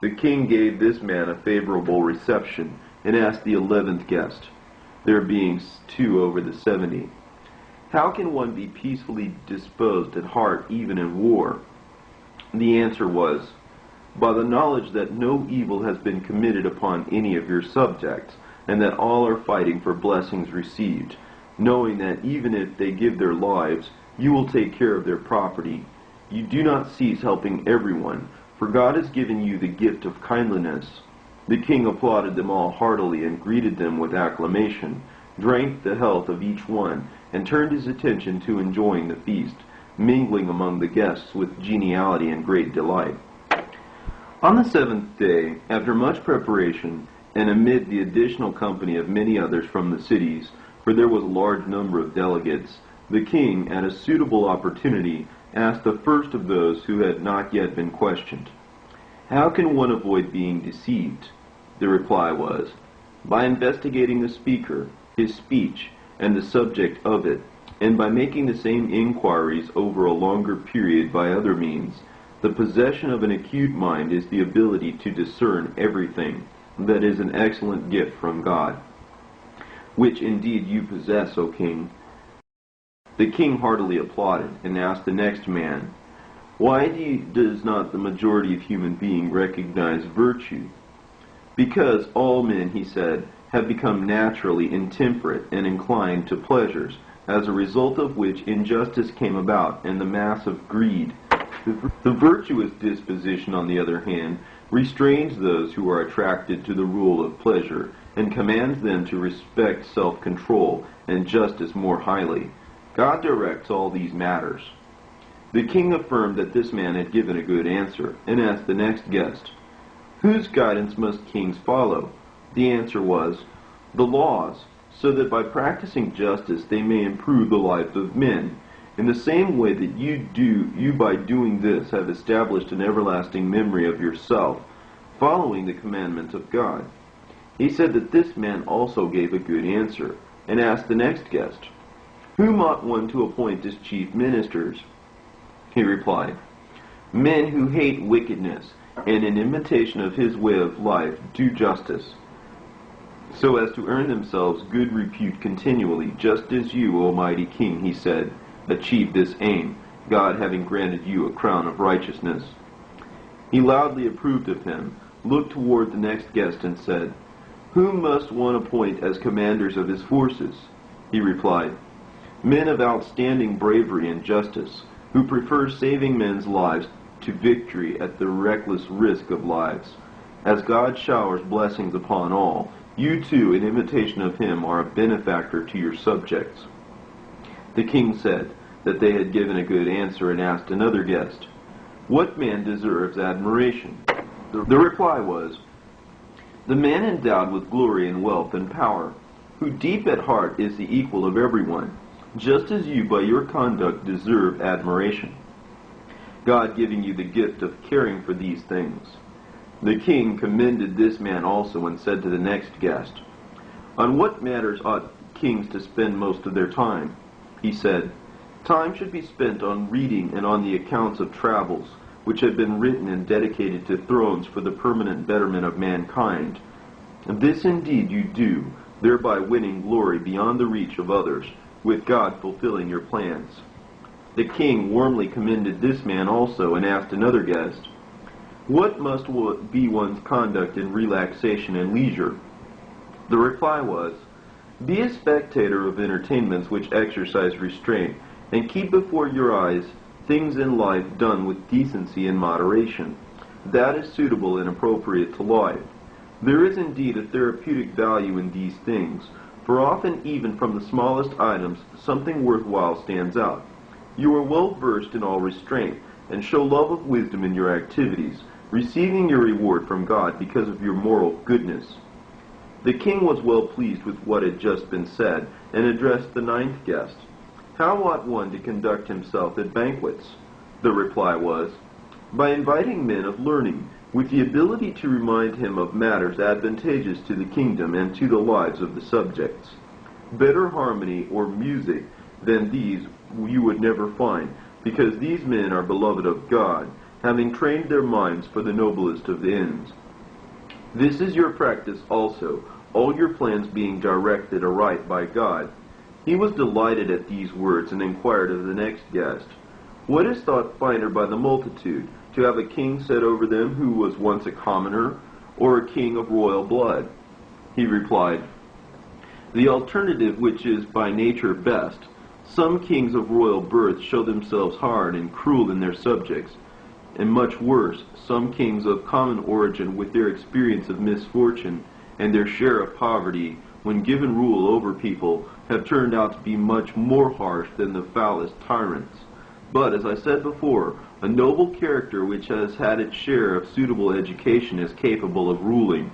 The king gave this man a favorable reception and asked the 11th guest, there being 2 over the 70, How can one be peacefully disposed at heart even in war? The answer was, By the knowledge that no evil has been committed upon any of your subjects, and that all are fighting for blessings received, knowing that even if they give their lives, you will take care of their property. You do not cease helping everyone, for God has given you the gift of kindliness. The king applauded them all heartily and greeted them with acclamation, drank the health of each one, and turned his attention to enjoying the feast, mingling among the guests with geniality and great delight. On the 7th day, after much preparation, and amid the additional company of many others from the cities, for there was a large number of delegates, the king, at a suitable opportunity, asked the first of those who had not yet been questioned, How can one avoid being deceived? The reply was, By investigating the speaker, his speech, and the subject of it, and by making the same inquiries over a longer period by other means. The possession of an acute mind is the ability to discern everything. That is an excellent gift from God, which indeed you possess, O king. The king heartily applauded, and asked the next man, Why does not the majority of human beings recognize virtue? Because all men, he said, have become naturally intemperate and inclined to pleasures, as a result of which injustice came about and the mass of greed. The virtuous disposition, on the other hand, restrains those who are attracted to the rule of pleasure, and commands them to respect self-control and justice more highly. God directs all these matters. The king affirmed that this man had given a good answer, and asked the next guest, Whose guidance must kings follow? The answer was, The laws, so that by practicing justice they may improve the life of men. In the same way that you by doing this have established an everlasting memory of yourself, following the commandments of God. He said that this man also gave a good answer, and asked the next guest, Whom ought one to appoint as chief ministers? He replied, Men who hate wickedness, and in imitation of his way of life do justice, so as to earn themselves good repute continually, just as you, O mighty king, he said, achieve this aim, God having granted you a crown of righteousness. He loudly approved of him, looked toward the next guest, and said, Whom must one appoint as commanders of his forces? He replied, Men of outstanding bravery and justice, who prefer saving men's lives to victory at the reckless risk of lives. As God showers blessings upon all, you too, in imitation of him, are a benefactor to your subjects. The king said that they had given a good answer, and asked another guest, What man deserves admiration? The reply was, The man endowed with glory and wealth and power, who deep at heart is the equal of everyone, just as you by your conduct deserve admiration, God giving you the gift of caring for these things. The king commended this man also, and said to the next guest, On what matters ought kings to spend most of their time? He said, Time should be spent on reading and on the accounts of travels, which have been written and dedicated to thrones for the permanent betterment of mankind. And this indeed you do, thereby winning glory beyond the reach of others, with God fulfilling your plans. The king warmly commended this man also, and asked another guest, "What must be one's conduct in relaxation and leisure?" The reply was, "Be a spectator of entertainments which exercise restraint, and keep before your eyes things in life done with decency and moderation. That is suitable and appropriate to life. There is indeed a therapeutic value in these things, for often even from the smallest items something worthwhile stands out. You are well versed in all restraint, and show love of wisdom in your activities, receiving your reward from God because of your moral goodness." The king was well pleased with what had just been said, and addressed the ninth guest. "How ought one to conduct himself at banquets?" The reply was, "By inviting men of learning, with the ability to remind him of matters advantageous to the kingdom and to the lives of the subjects. Better harmony or music than these you would never find, because these men are beloved of God, having trained their minds for the noblest of ends. This is your practice also, all your plans being directed aright by God." He was delighted at these words, and inquired of the next guest, "What is thought finer by the multitude, to have a king set over them who was once a commoner, or a king of royal blood?" He replied, "The alternative which is by nature best. Some kings of royal birth show themselves hard and cruel in their subjects, and much worse, some kings of common origin, with their experience of misfortune and their share of poverty, when given rule over people, have turned out to be much more harsh than the foulest tyrants. But, as I said before, a noble character which has had its share of suitable education is capable of ruling,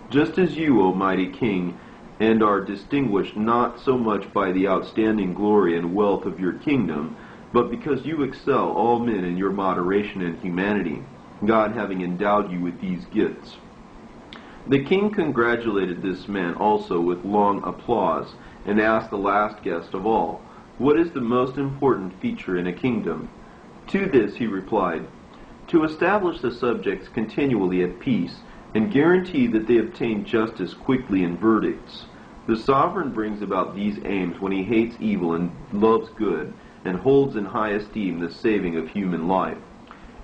just as you, O mighty king, and are distinguished not so much by the outstanding glory and wealth of your kingdom, but because you excel all men in your moderation and humanity, God having endowed you with these gifts." The king congratulated this man also with long applause, and asked the last guest of all, "What is the most important feature in a kingdom?" To this he replied, "To establish the subjects continually at peace, and guarantee that they obtain justice quickly in verdicts. The sovereign brings about these aims when he hates evil and loves good, and holds in high esteem the saving of human life.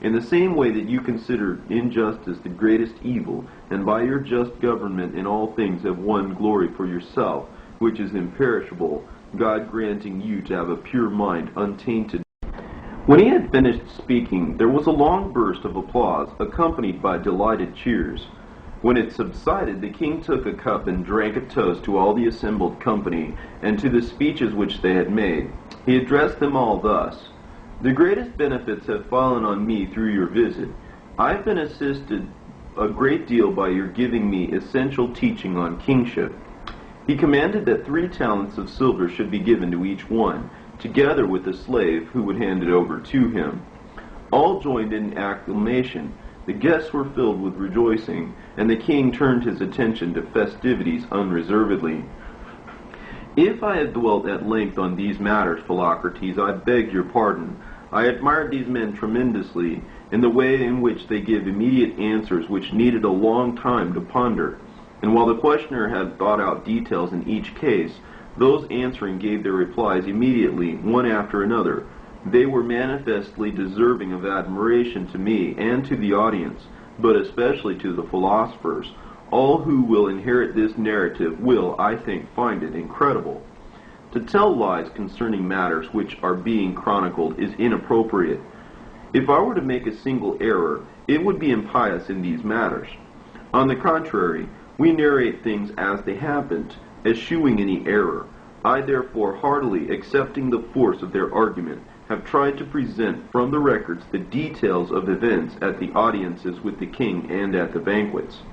In the same way that you consider injustice the greatest evil, and by your just government in all things have won glory for yourself, which is imperishable, God granting you to have a pure mind untainted." When he had finished speaking, there was a long burst of applause, accompanied by delighted cheers. When it subsided, the king took a cup and drank a toast to all the assembled company, and to the speeches which they had made. He addressed them all thus: "The greatest benefits have fallen on me through your visit. I have been assisted a great deal by your giving me essential teaching on kingship." He commanded that 3 talents of silver should be given to each one, together with a slave who would hand it over to him. All joined in acclamation. The guests were filled with rejoicing, and the king turned his attention to festivities unreservedly. "If I have dwelt at length on these matters, Philocrates, I beg your pardon. I admired these men tremendously, in the way in which they give immediate answers which needed a long time to ponder, and while the questioner had thought out details in each case, those answering gave their replies immediately, one after another. They were manifestly deserving of admiration to me and to the audience, but especially to the philosophers. All who will inherit this narrative will, I think, find it incredible. To tell lies concerning matters which are being chronicled is inappropriate. If I were to make a single error, it would be impious in these matters. On the contrary, we narrate things as they happened, eschewing any error. I therefore, heartily accepting the force of their argument, have tried to present from the records the details of events at the audiences with the king and at the banquets.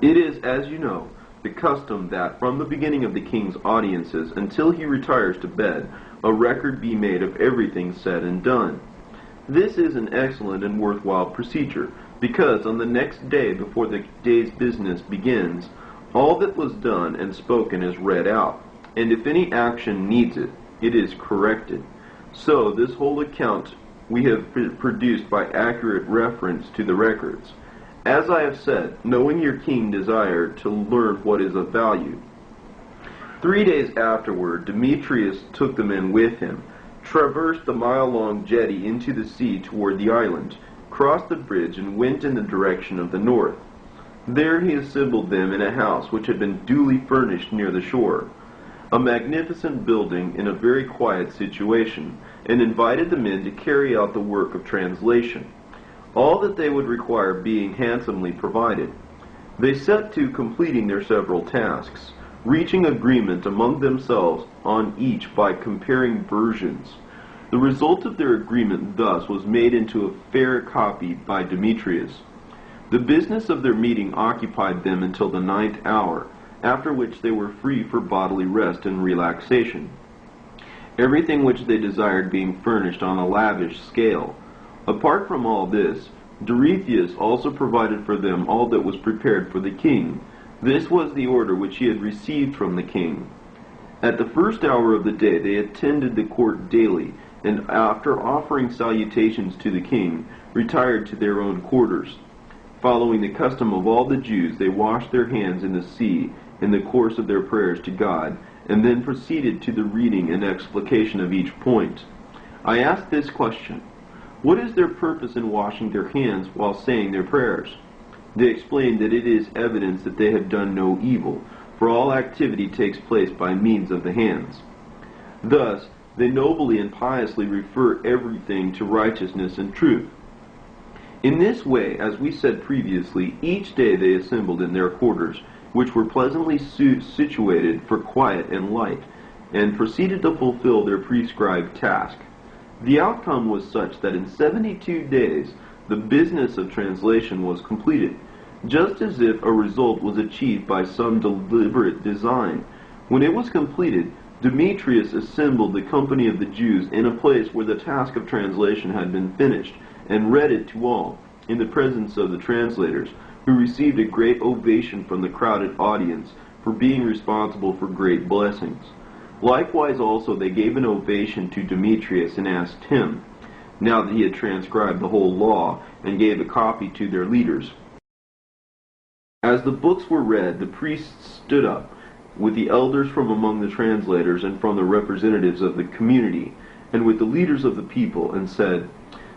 It is, as you know, the custom that from the beginning of the king's audiences until he retires to bed, a record be made of everything said and done. This is an excellent and worthwhile procedure, because on the next day before the day's business begins, all that was done and spoken is read out, and if any action needs it, it is corrected. So this whole account we have produced by accurate reference to the records. As I have said, knowing your keen desire to learn what is of value. 3 days afterward, Demetrius took the men with him. traversed the mile-long jetty into the sea toward the island, crossed the bridge, and went in the direction of the north. There he assembled them in a house which had been duly furnished near the shore, a magnificent building in a very quiet situation, and invited the men to carry out the work of translation, all that they would require being handsomely provided. They set to completing their several tasks, reaching agreement among themselves on each by comparing versions. The result of their agreement thus was made into a fair copy by Demetrius. The business of their meeting occupied them until the 9th hour, after which they were free for bodily rest and relaxation, everything which they desired being furnished on a lavish scale. Apart from all this, Aristeas also provided for them all that was prepared for the king. This was the order which he had received from the king. At the first hour of the day they attended the court daily, and after offering salutations to the king, retired to their own quarters. Following the custom of all the Jews, they washed their hands in the sea in the course of their prayers to God, and then proceeded to the reading and explication of each point. I asked this question: what is their purpose in washing their hands while saying their prayers? They explained that it is evidence that they have done no evil, for all activity takes place by means of the hands. Thus, they nobly and piously refer everything to righteousness and truth. In this way, as we said previously, each day they assembled in their quarters, which were pleasantly situated for quiet and light, and proceeded to fulfill their prescribed task. The outcome was such that in 72 days the business of translation was completed, just as if a result was achieved by some deliberate design. When it was completed, Demetrius assembled the company of the Jews in a place where the task of translation had been finished, and read it to all, in the presence of the translators, who received a great ovation from the crowded audience for being responsible for great blessings. Likewise also they gave an ovation to Demetrius and asked him, now that he had transcribed the whole law, and gave a copy to their leaders. As the books were read, the priests stood up, with the elders from among the translators and from the representatives of the community, and with the leaders of the people, and said,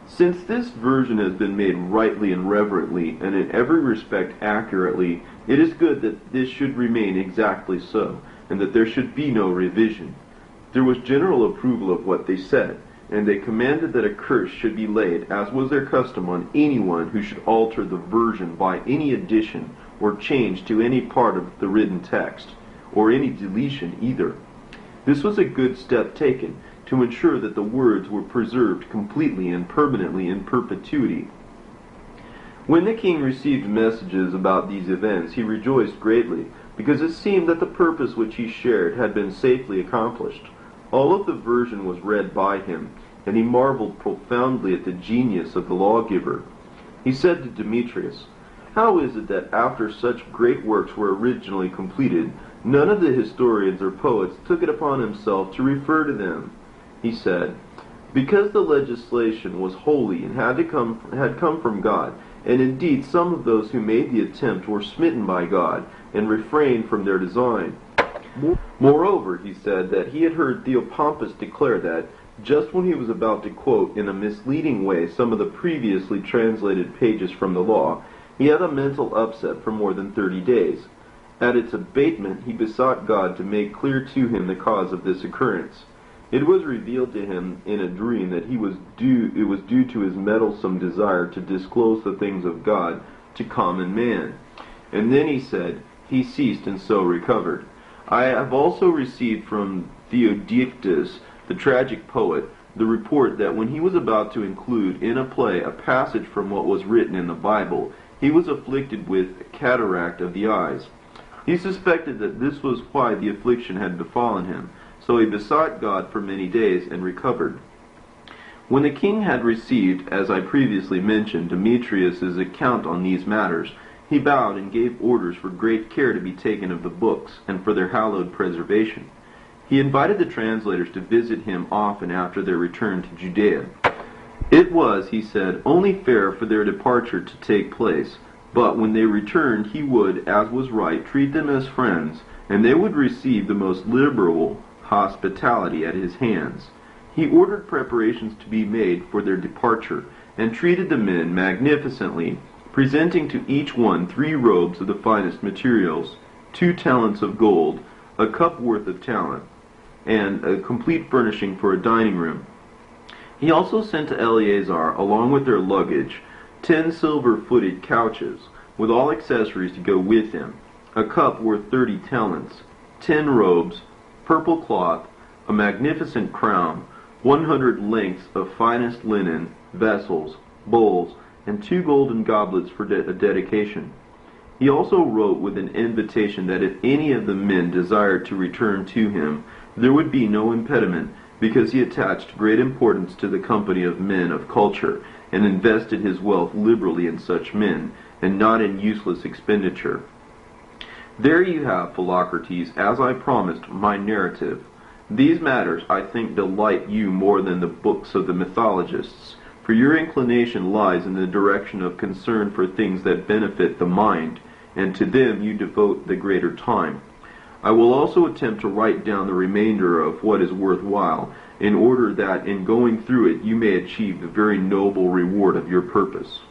since this version has been made rightly and reverently, and in every respect accurately, it is good that this should remain exactly so, and that there should be no revision. There was general approval of what they said, and they commanded that a curse should be laid, as was their custom, on anyone who should alter the version by any addition or change to any part of the written text, or any deletion either. This was a good step taken, to ensure that the words were preserved completely and permanently in perpetuity. When the king received messages about these events, he rejoiced greatly, because it seemed that the purpose which he shared had been safely accomplished. All of the version was read by him, and he marveled profoundly at the genius of the lawgiver. He said to Demetrius, how is it that after such great works were originally completed, none of the historians or poets took it upon himself to refer to them? He said, because the legislation was holy and had come from God, and indeed some of those who made the attempt were smitten by God, and refrained from their design. Moreover, he said that he had heard Theopompus declare that, just when he was about to quote in a misleading way some of the previously translated pages from the law, he had a mental upset for more than 30 days. At its abatement, he besought God to make clear to him the cause of this occurrence. It was revealed to him in a dream that it was due to his meddlesome desire to disclose the things of God to common man. And then he said, he ceased and so recovered. I have also received from Theodictus, the tragic poet, the report that when he was about to include in a play a passage from what was written in the Bible, he was afflicted with cataract of the eyes. He suspected that this was why the affliction had befallen him, so he besought God for many days and recovered. When the king had received, as I previously mentioned, Demetrius's account on these matters, he bowed and gave orders for great care to be taken of the books, and for their hallowed preservation. He invited the translators to visit him often after their return to Judea. It was, he said, only fair for their departure to take place, but when they returned he would, as was right, treat them as friends, and they would receive the most liberal hospitality at his hands. He ordered preparations to be made for their departure, and treated the men magnificently, presenting to each one 3 robes of the finest materials, 2 talents of gold, a cup worth of talent, and a complete furnishing for a dining room. He also sent to Eleazar, along with their luggage, 10 silver-footed couches, with all accessories to go with him, a cup worth 30 talents, 10 robes, purple cloth, a magnificent crown, 100 lengths of finest linen, vessels, bowls, and 2 golden goblets for a dedication. He also wrote with an invitation that if any of the men desired to return to him, there would be no impediment, because he attached great importance to the company of men of culture, and invested his wealth liberally in such men, and not in useless expenditure. There you have, Philocrates, as I promised, my narrative. These matters, I think, delight you more than the books of the mythologists, for your inclination lies in the direction of concern for things that benefit the mind, and to them you devote the greater time. I will also attempt to write down the remainder of what is worthwhile, in order that in going through it you may achieve the very noble reward of your purpose.